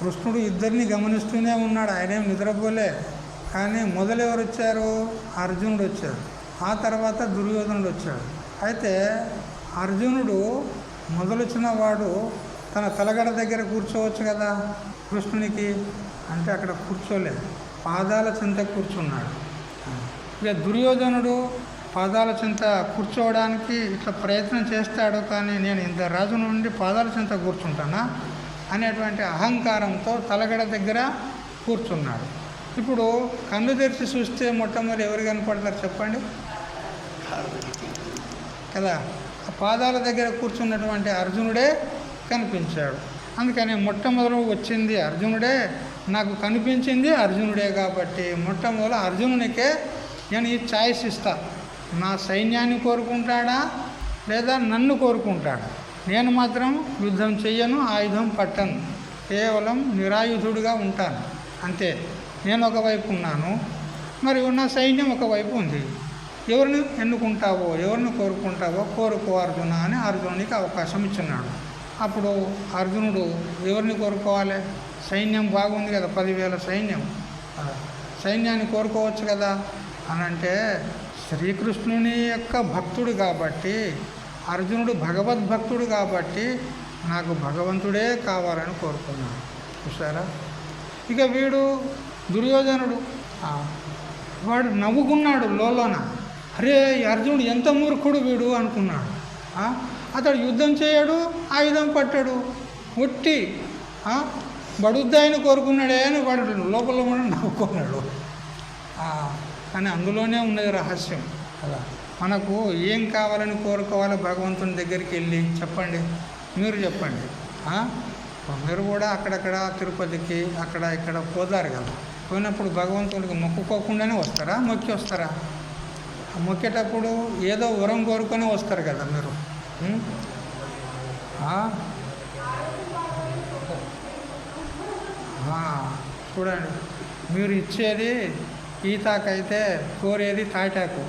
కృష్ణుడు ఇద్దరిని గమనిస్తూనే ఉన్నాడు, ఆయనేం నిద్రపోలే. కానీ మొదలు ఎవరు వచ్చారు? అర్జునుడు వచ్చాడు, ఆ తర్వాత దుర్యోధనుడు వచ్చాడు. అయితే అర్జునుడు మొదలొచ్చిన వాడు తన తలగడ దగ్గర కూర్చోవచ్చు కదా కృష్ణునికి, అంటే అక్కడ కూర్చోలేదు, పాదాల చెంత కూర్చున్నాడు. ఇక దుర్యోధనుడు పాదాల చెంత కూర్చోవడానికి ఇట్లా ప్రయత్నం చేస్తాడు, కానీ నేను ఇంత రాజు నుండి పాదాల చెంత కూర్చుంటానా అనేటువంటి అహంకారంతో తలగడ దగ్గర కూర్చున్నాడు. ఇప్పుడు కన్ను తెరిచి చూస్తే మొట్టమొదటి ఎవరు కనపడతారు చెప్పండి కదా. పాదాల దగ్గర కూర్చున్నటువంటి అర్జునుడే కనిపించాడు. అందుకని మొట్టమొదలు వచ్చింది అర్జునుడే, నాకు కనిపించింది అర్జునుడే. కాబట్టి మొట్టమొదలు అర్జునునికే నేను ఈ ఛాయిస్ ఇస్తా, నా సైన్యాన్ని కోరుకుంటాడా లేదా నన్ను కోరుకుంటాడా? నేను మాత్రం యుద్ధం చెయ్యను, ఆయుధం పట్టను, కేవలం నిరాయుధుడిగా ఉంటాను అంతే. నేను ఒకవైపు ఉన్నాను, మరి ఉన్న సైన్యం ఒకవైపు ఉంది. ఎవరిని ఎన్నుకుంటావో, ఎవరిని కోరుకుంటావో కోరుకో అర్జున అని అర్జునుడికి అవకాశం ఇచ్చున్నాడు. అప్పుడు అర్జునుడు ఎవరిని కోరుకోవాలి? సైన్యం బాగుంది కదా, 10,000 సైన్యం, సైన్యాన్ని కోరుకోవచ్చు కదా అని అంటే, శ్రీకృష్ణుని యొక్క భక్తుడు కాబట్టి, అర్జునుడు భగవద్భక్తుడు కాబట్టి నాకు భగవంతుడే కావాలని కోరుకున్నాడు. చూసారా? ఇక వీడు దుర్యోధనుడు, వాడు నవ్వుకున్నాడు లోలోన. అరే అర్జునుడు ఎంత మూర్ఖుడు వీడు అనుకున్నాడు. అతడు యుద్ధం చేయడు, ఆయుధం పట్టాడు, ఒట్టి బడుద్దాయిని కోరుకున్నాడే అని వాడు లోపల కూడా నవ్వుకున్నాడు. కానీ అందులోనే ఉన్నది రహస్యం. అలా మనకు ఏం కావాలని కోరుకోవాలో భగవంతుని దగ్గరికి వెళ్ళి చెప్పండి, మీరు చెప్పండి. మీరు కూడా అక్కడక్కడ తిరుపతికి అక్కడ ఇక్కడ పోతారు కదా, పోయినప్పుడు భగవంతుడికి మొక్కుకోకుండానే వస్తారా, మొక్కి వస్తారా? మొక్కేటప్పుడు ఏదో వరం కోరుకొని వస్తారు కదా మీరు. చూడండి, మీరు ఇచ్చేది ఈతాకైతే కోరేది తాటాకు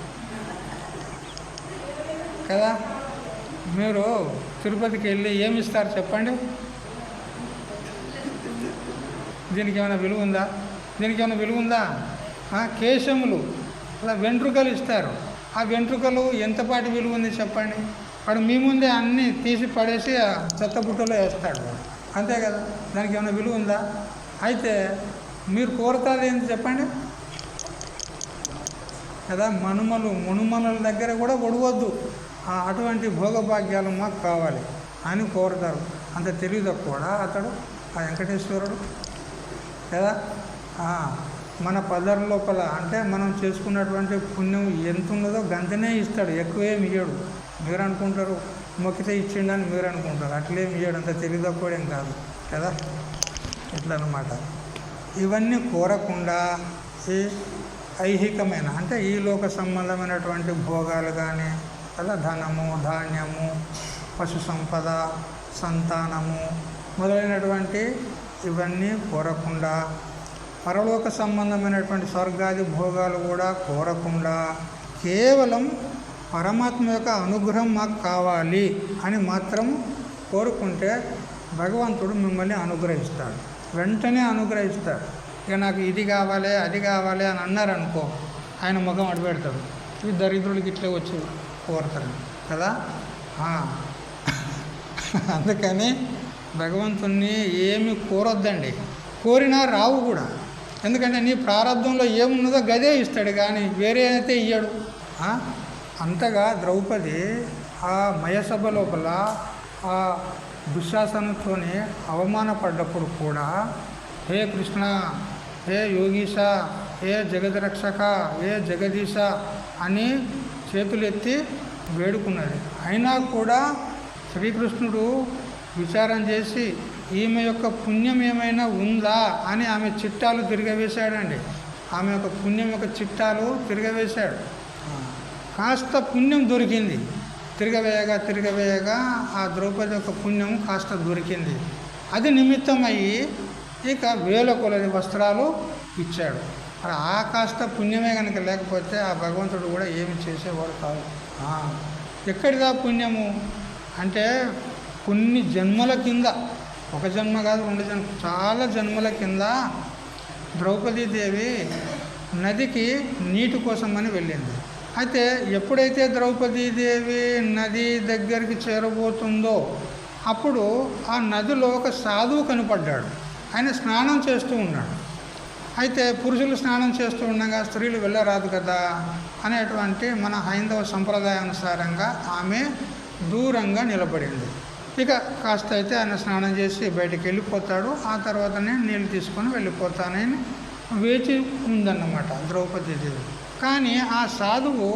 కదా. మీరు తిరుపతికి వెళ్ళి ఏమి ఇస్తారు చెప్పండి? దీనికి ఏమైనా విలువ ఉందా? దీనికి ఏమైనా విలువ ఉందా? కేశములు, అలా వెంట్రుకలు ఇస్తారు. ఆ వెంట్రుకలు ఎంతపాటి విలువ ఉంది చెప్పండి? వాడు మీ ముందే అన్నీ తీసి పడేసి చెత్తబుట్టలో వేస్తాడు, అంతే కదా. దానికి ఏమైనా విలువ ఉందా? అయితే మీరు కోరుతాది ఏంటి చెప్పండి కదా. మునుమనుల దగ్గర కూడా ఒడవద్దు, అటువంటి భోగభాగ్యాలు మాకు కావాలి అని కోరుతారు. అంత తెలియదు కూడా అతడు ఆ వెంకటేశ్వరుడు కదా. మన పదర్ లోపల అంటే మనం చేసుకున్నటువంటి పుణ్యం ఎంత ఉన్నదో గంతనే ఇస్తాడు, ఎక్కువేమి ఇయ్యడు. మీరు అనుకుంటారు మొక్కితే ఇచ్చిండని మీరు అనుకుంటారు, అట్లేమి ఇయ్యడు, అంత తెలియదు కూడా ఏం కాదు కదా. ఇట్లా అన్నమాట. ఇవన్నీ కోరకుండా ఈ ఐహికమైన అంటే ఈ లోక సంబంధమైనటువంటి భోగాలు కానీ కదా, ధనము, ధాన్యము, పశు సంపద, సంతానము మొదలైనటువంటి ఇవన్నీ కోరకుండా, పరలోక సంబంధమైనటువంటి స్వర్గాది భోగాలు కూడా కోరకుండా, కేవలం పరమాత్మ యొక్క అనుగ్రహం మాకు కావాలి అని మాత్రం కోరుకుంటే భగవంతుడు మిమ్మల్ని అనుగ్రహిస్తాడు, వెంటనే అనుగ్రహిస్తాడు. ఇక నాకు ఇది కావాలి అది కావాలి అని అన్నారనుకో, ఆయన ముఖం అడిపెడతాడు. ఈ దరిద్రులకి ఇట్లా వచ్చి కోరుతారు కదా. అందుకని భగవంతుణ్ణి ఏమి కోరొద్దండి, కోరినా రావు కూడా. ఎందుకంటే నీ ప్రారంభంలో ఏమున్నదో గదే ఇస్తాడు, కానీ వేరే అయితే ఇయ్యడు. అంతగా ద్రౌపది ఆ మయసభ లోపల ఆ దుశ్శాసనంతోనే అవమానపడ్డప్పుడు కూడా, హే కృష్ణ, హే యోగీశ, హే జగద్రక్షక, హే జగదీశ అని చేతులెత్తి వేడుకున్నది. అయినా కూడా శ్రీకృష్ణుడు విచారం చేసి ఈమె యొక్క పుణ్యం ఏమైనా ఉందా అని ఆమె చిట్టాలు తిరగవేశాడండి. ఆమె యొక్క పుణ్యం యొక్క చిట్టాలు తిరగవేశాడు. కాస్త పుణ్యం దొరికింది. తిరగవేయగా ఆ ద్రౌపది యొక్క పుణ్యం కాస్త దొరికింది. అది నిమిత్తమయ్యి ఇక వేల కొలది వస్త్రాలు ఇచ్చాడు. మరి ఆ కాస్త పుణ్యమే కనుక లేకపోతే ఆ భగవంతుడు కూడా ఏమి చేసేవాడు కాదు. ఎక్కడిదా పుణ్యము అంటే కొన్ని జన్మల కింద, ఒక జన్మ కాదు, 2 జన్మ, చాలా జన్మల కింద ద్రౌపదీదేవి నదికి నీటి కోసమని వెళ్ళింది. అయితే ఎప్పుడైతే ద్రౌపదీదేవి నది దగ్గరికి చేరబోతుందో అప్పుడు ఆ నదిలో ఒక సాధువు కనపడ్డాడు. ఆయన స్నానం చేస్తూ ఉన్నాడు. అయితే పురుషులు స్నానం చేస్తూ ఉండగా స్త్రీలు వెళ్ళరాదు కదా అనేటువంటి మన హైందవ సంప్రదాయానుసారంగా ఆమె దూరంగా నిలబడింది. ఇక కాస్త అయితే ఆయన స్నానం చేసి బయటికి వెళ్ళిపోతాడు. ఆ తర్వాతనే నీళ్ళు తీసుకొని వెళ్ళిపోతానని వేచి ఉందన్నమాట ద్రౌపదీదేవి. కానీ ఆ సాధువు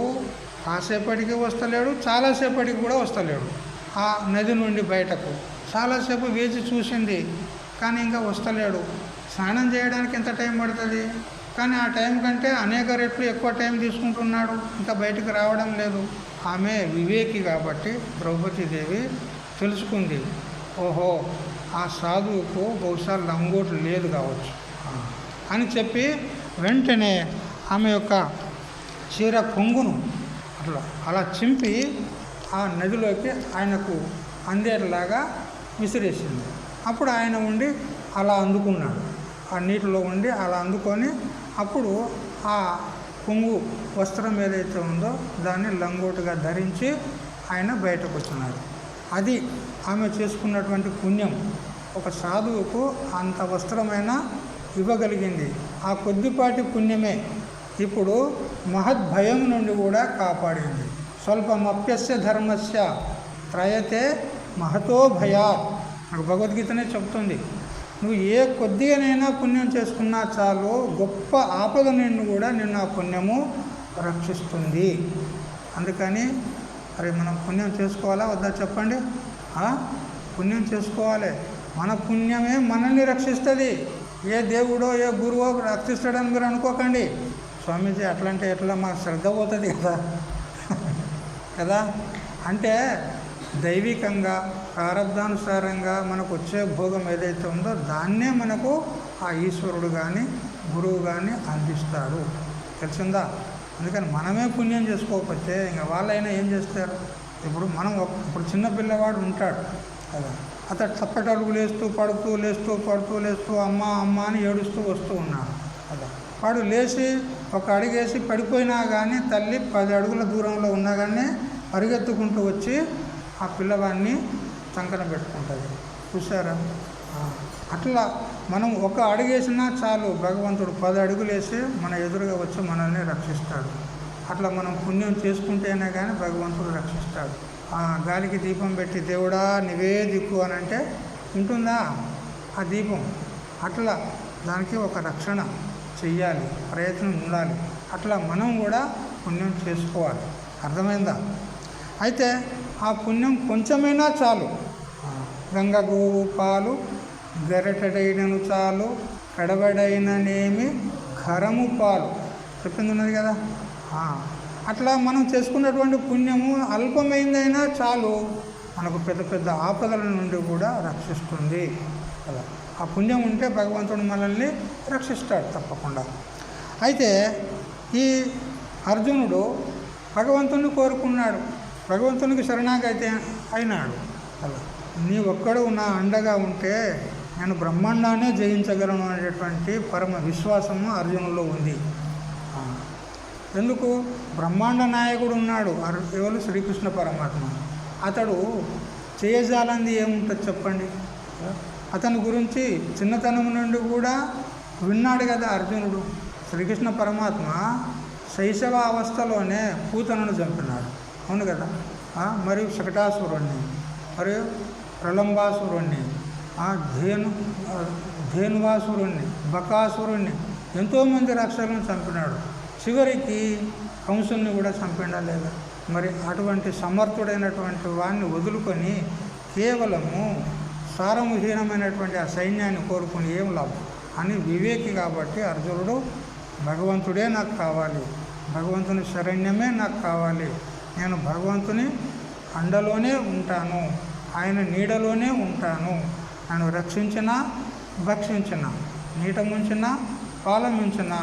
కాసేపటికి వస్తలేడు, చాలాసేపటికి కూడా వస్తలేడు. ఆ నది నుండి బయటకు చాలాసేపు వేచి చూసింది, కానీ ఇంకా వస్తలేడు. స్నానం చేయడానికి ఎంత టైం పడుతుంది? కానీ ఆ టైం కంటే అనేక రెట్లు ఎక్కువ టైం తీసుకుంటున్నాడు, ఇంకా బయటకు రావడం లేదు. ఆమె వివేకి కాబట్టి ద్రౌపదీదేవి తెలుసుకుంది, ఓహో ఆ సాధువుకు బహుశా లంగోటు లేదు కావచ్చు అని చెప్పి వెంటనే ఆమె యొక్క చీర కొంగును అలా చింపి ఆ నదిలోకి ఆయనకు అందేలాగా విసిరేసింది. అప్పుడు ఆయన ఉండి అలా అందుకున్నాడు, ఆ నీటిలో ఉండి అలా అందుకొని అప్పుడు ఆ కొంగు వస్త్రం ఏదైతే ఉందో దాన్ని లంగోటుగా ధరించి ఆయన బయటకు వచ్చినాడు. అది ఆమె చేసుకున్నటువంటి పుణ్యం. ఒక సాధువుకు అంత వస్త్రమైన ఇవ్వగలిగింది. ఆ కొద్దిపాటి పుణ్యమే ఇప్పుడు మహద్భయం నుండి కూడా కాపాడింది. స్వల్పమప్యస్య ధర్మస్య త్రయతే మహతో భయా. నాకు భగవద్గీతనే చెప్తుంది, నువ్వు ఏ కొద్దిగానైనా పుణ్యం చేసుకున్నా చాలు, గొప్ప ఆపద నిన్ను కూడా నిన్ను ఆ పుణ్యము రక్షిస్తుంది. అందుకని అరే మనం పుణ్యం చేసుకోవాలా వద్దా చెప్పండి? పుణ్యం చేసుకోవాలి. మన పుణ్యమే మనల్ని రక్షిస్తుంది. ఏ దేవుడో ఏ గురువో రక్షిస్తాడని మీరు అనుకోకండి. స్వామీజీ అట్లంటే ఎట్లా మాకు శ్రద్ధ పోతుంది కదా. అంటే దైవికంగా ప్రారబ్ధానుసారంగా మనకు వచ్చే భోగం ఏదైతే ఉందో దాన్నే మనకు ఆ ఈశ్వరుడు కానీ గురువు కానీ అందిస్తాడు. తెలిసిందా? అందుకని మనమే పుణ్యం చేసుకోకపోతే ఇంకా వాళ్ళైనా ఏం చేస్తారు? ఇప్పుడు చిన్న పిల్లవాడు ఉంటాడు కదా, అతడు తప్పటడుగులు వేస్తూ పడుతూ అమ్మ అమ్మ అని ఏడుస్తూ వస్తూ ఉన్నాడు కదా. వాడు లేచి ఒక అడుగేసి పడిపోయినా కానీ తల్లి 10 అడుగుల దూరంలో ఉన్నా కానీ పరిగెత్తుకుంటూ వచ్చి ఆ పిల్లవాడిని చంకన పెట్టుకుంటుంది. చూసారా? అట్లా మనం ఒక అడుగేసినా చాలు, భగవంతుడు 10 అడుగులు వేసి మన ఎదురుగా వచ్చి మనల్ని రక్షిస్తాడు. అట్లా మనం పుణ్యం చేసుకుంటేనే కానీ భగవంతుడు రక్షిస్తాడు. గాలికి దీపం పెట్టి దేవుడా నీవే దిక్కు అని అంటే ఉంటుందా ఆ దీపం? అట్లా దానికి ఒక రక్షణ చెయ్యాలి, ప్రయత్నం ఉండాలి. అట్లా మనం కూడా పుణ్యం చేసుకోవాలి. అర్థమైందా? అయితే ఆ పుణ్యం కొంచెమైనా చాలు. గంగ గోవు పాలు గరెటడైనను చాలు, కడబడైననేమి ఖరము పాలు చెప్పింది ఉన్నది కదా. అట్లా మనం చేసుకున్నటువంటి పుణ్యము అల్పమైందైనా చాలు, మనకు పెద్ద పెద్ద ఆపదల నుండి కూడా రక్షిస్తుంది కదా. ఆ పుణ్యం ఉంటే భగవంతుడు మనల్ని రక్షిస్తాడు తప్పకుండా. అయితే ఈ అర్జునుడు భగవంతుని కోరుకున్నాడు, భగవంతునికి శరణాగతి అయినాడు కదా. నీ ఒక్కడు నా అండగా ఉంటే నేను బ్రహ్మాండాన్నే జయించగలను అనేటటువంటి పరమ విశ్వాసము అర్జునులో ఉంది. ఎందుకు? బ్రహ్మాండ నాయకుడు ఉన్నాడు, ఎవరు? శ్రీకృష్ణ పరమాత్మ. అతడు చేయజాలంది ఏముంటుంది చెప్పండి? అతని గురించి చిన్నతనం నుండి కూడా విన్నాడు కదా అర్జునుడు. శ్రీకృష్ణ పరమాత్మ శైశవ అవస్థలోనే పూతనను చంపినాడు, అవును కదా. మరియు శకటాసురుణ్ణి, మరియు ప్రలంబాసురుణ్ణి, ధేనువాసురుణ్ణి, బకాసురుణ్ణి, ఎంతోమంది రాక్షసులను చంపినాడు. చివరికి కంసుని కూడా చంపినా లేదా? మరి అటువంటి సమర్థుడైనటువంటి వాడిని వదులుకొని కేవలము సారముహీనమైనటువంటి ఆ సైన్యాన్ని కోరుకుని ఏం లాభం అని వివేకి కాబట్టి అర్జునుడు భగవంతుడే నాకు కావాలి, భగవంతుని శరణ్యమే నాకు కావాలి, నేను భగవంతుని అండలోనే ఉంటాను, ఆయన నీడలోనే ఉంటాను, నన్ను రక్షించినా భక్షించిన, నీట ముంచిన పాలమించిన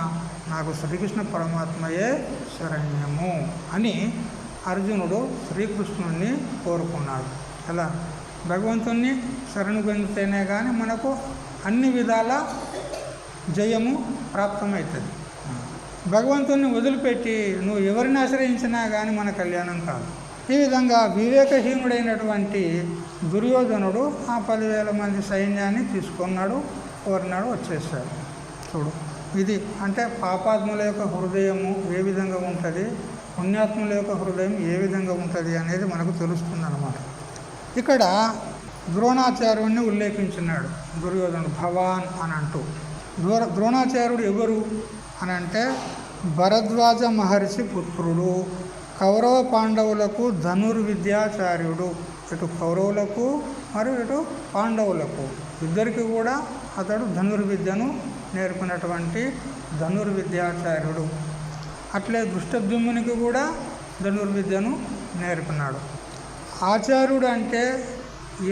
నాకు శ్రీకృష్ణ పరమాత్మయే శరణ్యము అని అర్జునుడు శ్రీకృష్ణుడిని కోరుకున్నాడు. అలా భగవంతుణ్ణి శరణు పొందితేనే కానీ మనకు అన్ని విధాల జయము ప్రాప్తమవుతుంది. భగవంతుణ్ణి వదిలిపెట్టి నువ్వు ఎవరిని ఆశ్రయించినా కానీ మన కళ్యాణం కాదు. ఈ విధంగా వివేకహీనుడైనటువంటి దుర్యోధనుడు ఆ 10,000 మంది సైన్యాన్ని తీసుకున్నాడు, కోరినాడు, వచ్చేసాడు. చూడు, ఇది అంటే పాపాత్ముల యొక్క హృదయము ఏ విధంగా ఉంటుంది, పుణ్యాత్ముల యొక్క హృదయం ఏ విధంగా ఉంటుంది అనేది మనకు తెలుస్తుంది అన్నమాట. ఇక్కడ ద్రోణాచార్యుడిని ఉల్లేఖించినాడు దుర్యోధనుడు భవాన్ అని అంటూ. ద్రోణాచార్యుడు ఎవరు అని అంటే భరద్వాజ మహర్షి పుత్రుడు, కౌరవ పాండవులకు ధనుర్విద్యాచార్యుడు. ఇటు కౌరవులకు మరియు ఇటు పాండవులకు ఇద్దరికి కూడా అతడు ధనుర్విద్యను నేర్పినటువంటి ధనుర్విద్యాచార్యుడు. అట్లే దృష్టద్యుమ్నునికి కూడా ధనుర్విద్యను నేర్పినాడు. ఆచార్యుడు అంటే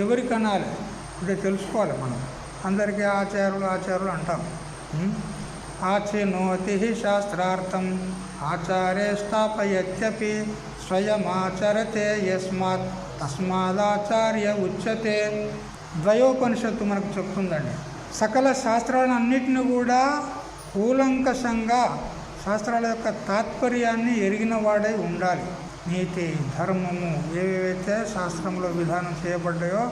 ఎవరికి అనాలి అంటే తెలుసుకోవాలి మనం. అందరికీ ఆచార్యులు అంటాం. ఆచినోతి శాస్త్రార్థం ఆచార్య స్థాపయత్యపి స్వయమాచరతే యస్మాత్ తస్మాదాచార్య ఉచ్యతే. ద్వయోపనిషత్తు మనకు చెప్తుందండి. సకల శాస్త్రాలన్నిటిని కూడా కూలంకషంగా శాస్త్రాల యొక్క తాత్పర్యాన్ని ఎరిగిన వాడై ఉండాలి. నీతి, ధర్మము ఏవేవైతే శాస్త్రంలో విధానం చేయబడ్డాయో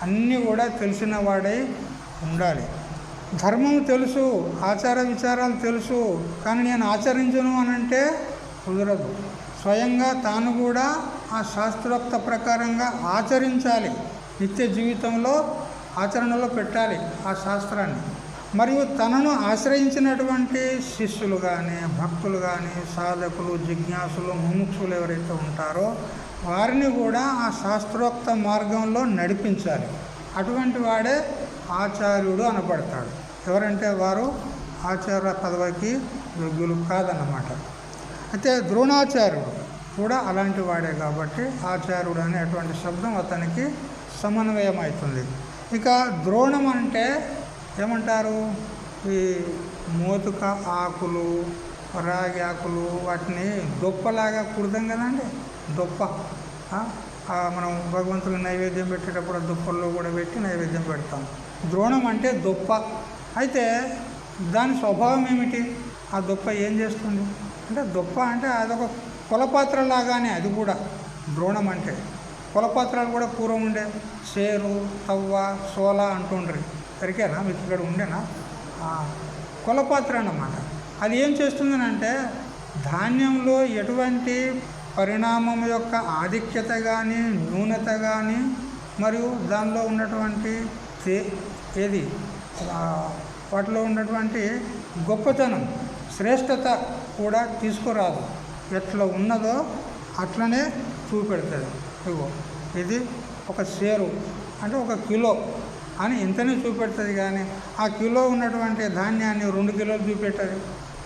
అన్నీ కూడా తెలిసిన వాడై ఉండాలి. ధర్మం తెలుసు, ఆచార విచారాలు తెలుసు, కానీ నేను ఆచరించను అనంటే కుదరదు. స్వయంగా తాను కూడా ఆ శాస్త్రోక్త ప్రకారంగా ఆచరించాలి. నిత్య జీవితంలో ఆచరణలో పెట్టాలి ఆ శాస్త్రాన్ని. మరియు తనను ఆశ్రయించినటువంటి శిష్యులు కానీ, భక్తులు కానీ, సాధకులు, జిజ్ఞాసులు, ముముక్షులు ఎవరైతే ఉంటారో వారిని కూడా ఆ శాస్త్రోక్త మార్గంలో నడిపించాలి. అటువంటి వాడే ఆచార్యుడు అనబడతాడు. ఎవరంటే వారు ఆచార్య పదవికి యోగ్యులు కాదన్నమాట. అయితే ద్రోణాచార్యుడు కూడా అలాంటి వాడే కాబట్టి ఆచార్యుడు అనేటువంటి శబ్దం అతనికి సమన్వయం అవుతుంది. ఇక ద్రోణం అంటే ఏమంటారు? ఈ మోతుక ఆకులు, రాగి ఆకులు వాటిని దొప్పలాగా కుడతాం కదండి. దొప్ప మనం భగవంతుడికి నైవేద్యం పెట్టేటప్పుడు దుప్పల్లో కూడా పెట్టి నైవేద్యం పెడతాం. ద్రోణం అంటే దొప్ప. అయితే దాని స్వభావం ఏమిటి? ఆ దొప్ప ఏం చేస్తుంది అంటే, దొప్ప అంటే అదొక కులపాత్ర లాగానే అది కూడా. ద్రోణం అంటే కులపాత్రలు కూడా పూర్వం ఉండే. షేరు, తవ్వ, సోల అంటుండ్రి. సరికేనా మీకు ఇక్కడ ఉండేనా? కులపాత్ర అన్నమాట. అది ఏం చేస్తుందని అంటే, ధాన్యంలో ఎటువంటి పరిణామం యొక్క ఆధిక్యత కానీ, న్యూనత కానీ, మరియు దానిలో ఉన్నటువంటి ఏది వాటిలో ఉన్నటువంటి గొప్పతనం, శ్రేష్టత కూడా తీసుకురాదు. ఎట్లా ఉన్నదో అట్లనే చూపెడుతుంది. ఇగో ఇది ఒక షేరు అంటే 1 కిలో అని ఇంతనే చూపెడుతుంది. కానీ ఆ కిలో ఉన్నటువంటి ధాన్యాన్ని 2 కిలోలు చూపెట్టదు,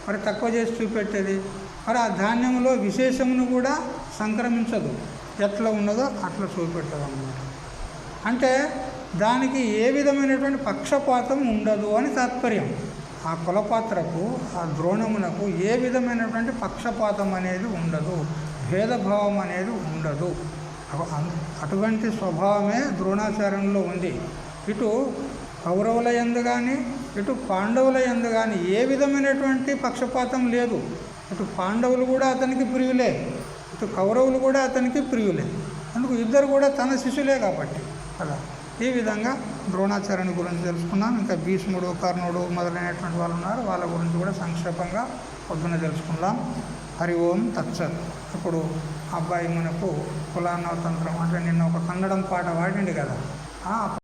మరి తక్కువ చేసి చూపెట్టేది. మరి ఆ ధాన్యంలో విశేషమును కూడా సంక్రమించదు. ఎట్లా ఉన్నదో అట్లా చూపెట్టదు అన్నమాట. అంటే దానికి ఏ విధమైనటువంటి పక్షపాతం ఉండదు అని తాత్పర్యం. ఆ కులపాత్రకు, ఆ ద్రోణమునకు ఏ విధమైనటువంటి పక్షపాతం అనేది ఉండదు, భేదభావం అనేది ఉండదు. అటువంటి స్వభావమే ద్రోణాచార్యంలో ఉంది. ఇటు కౌరవుల యందు కానీ, ఇటు పాండవుల యందు కానీ ఏ విధమైనటువంటి పక్షపాతం లేదు. ఇటు పాండవులు కూడా అతనికి ప్రియులే, ఇటు కౌరవులు కూడా అతనికి ప్రియులే. అందుకు ఇద్దరు కూడా తన శిష్యులే కాబట్టి కదా. ఈ విధంగా ద్రోణాచార్యుని గురించి తెలుసుకున్నాం. ఇంకా భీష్ముడు, కర్ణుడు మొదలైనటువంటి వాళ్ళు ఉన్నారు. వాళ్ళ గురించి కూడా సంక్షేపంగా పొద్దున తెలుసుకుందాం. హరి ఓం తత్సత్. ఇప్పుడు అబ్బాయి మనకు కులాన్నవ తంత్రం అంటే నిన్న ఒక కన్నడం పాట వాడిండి కదా.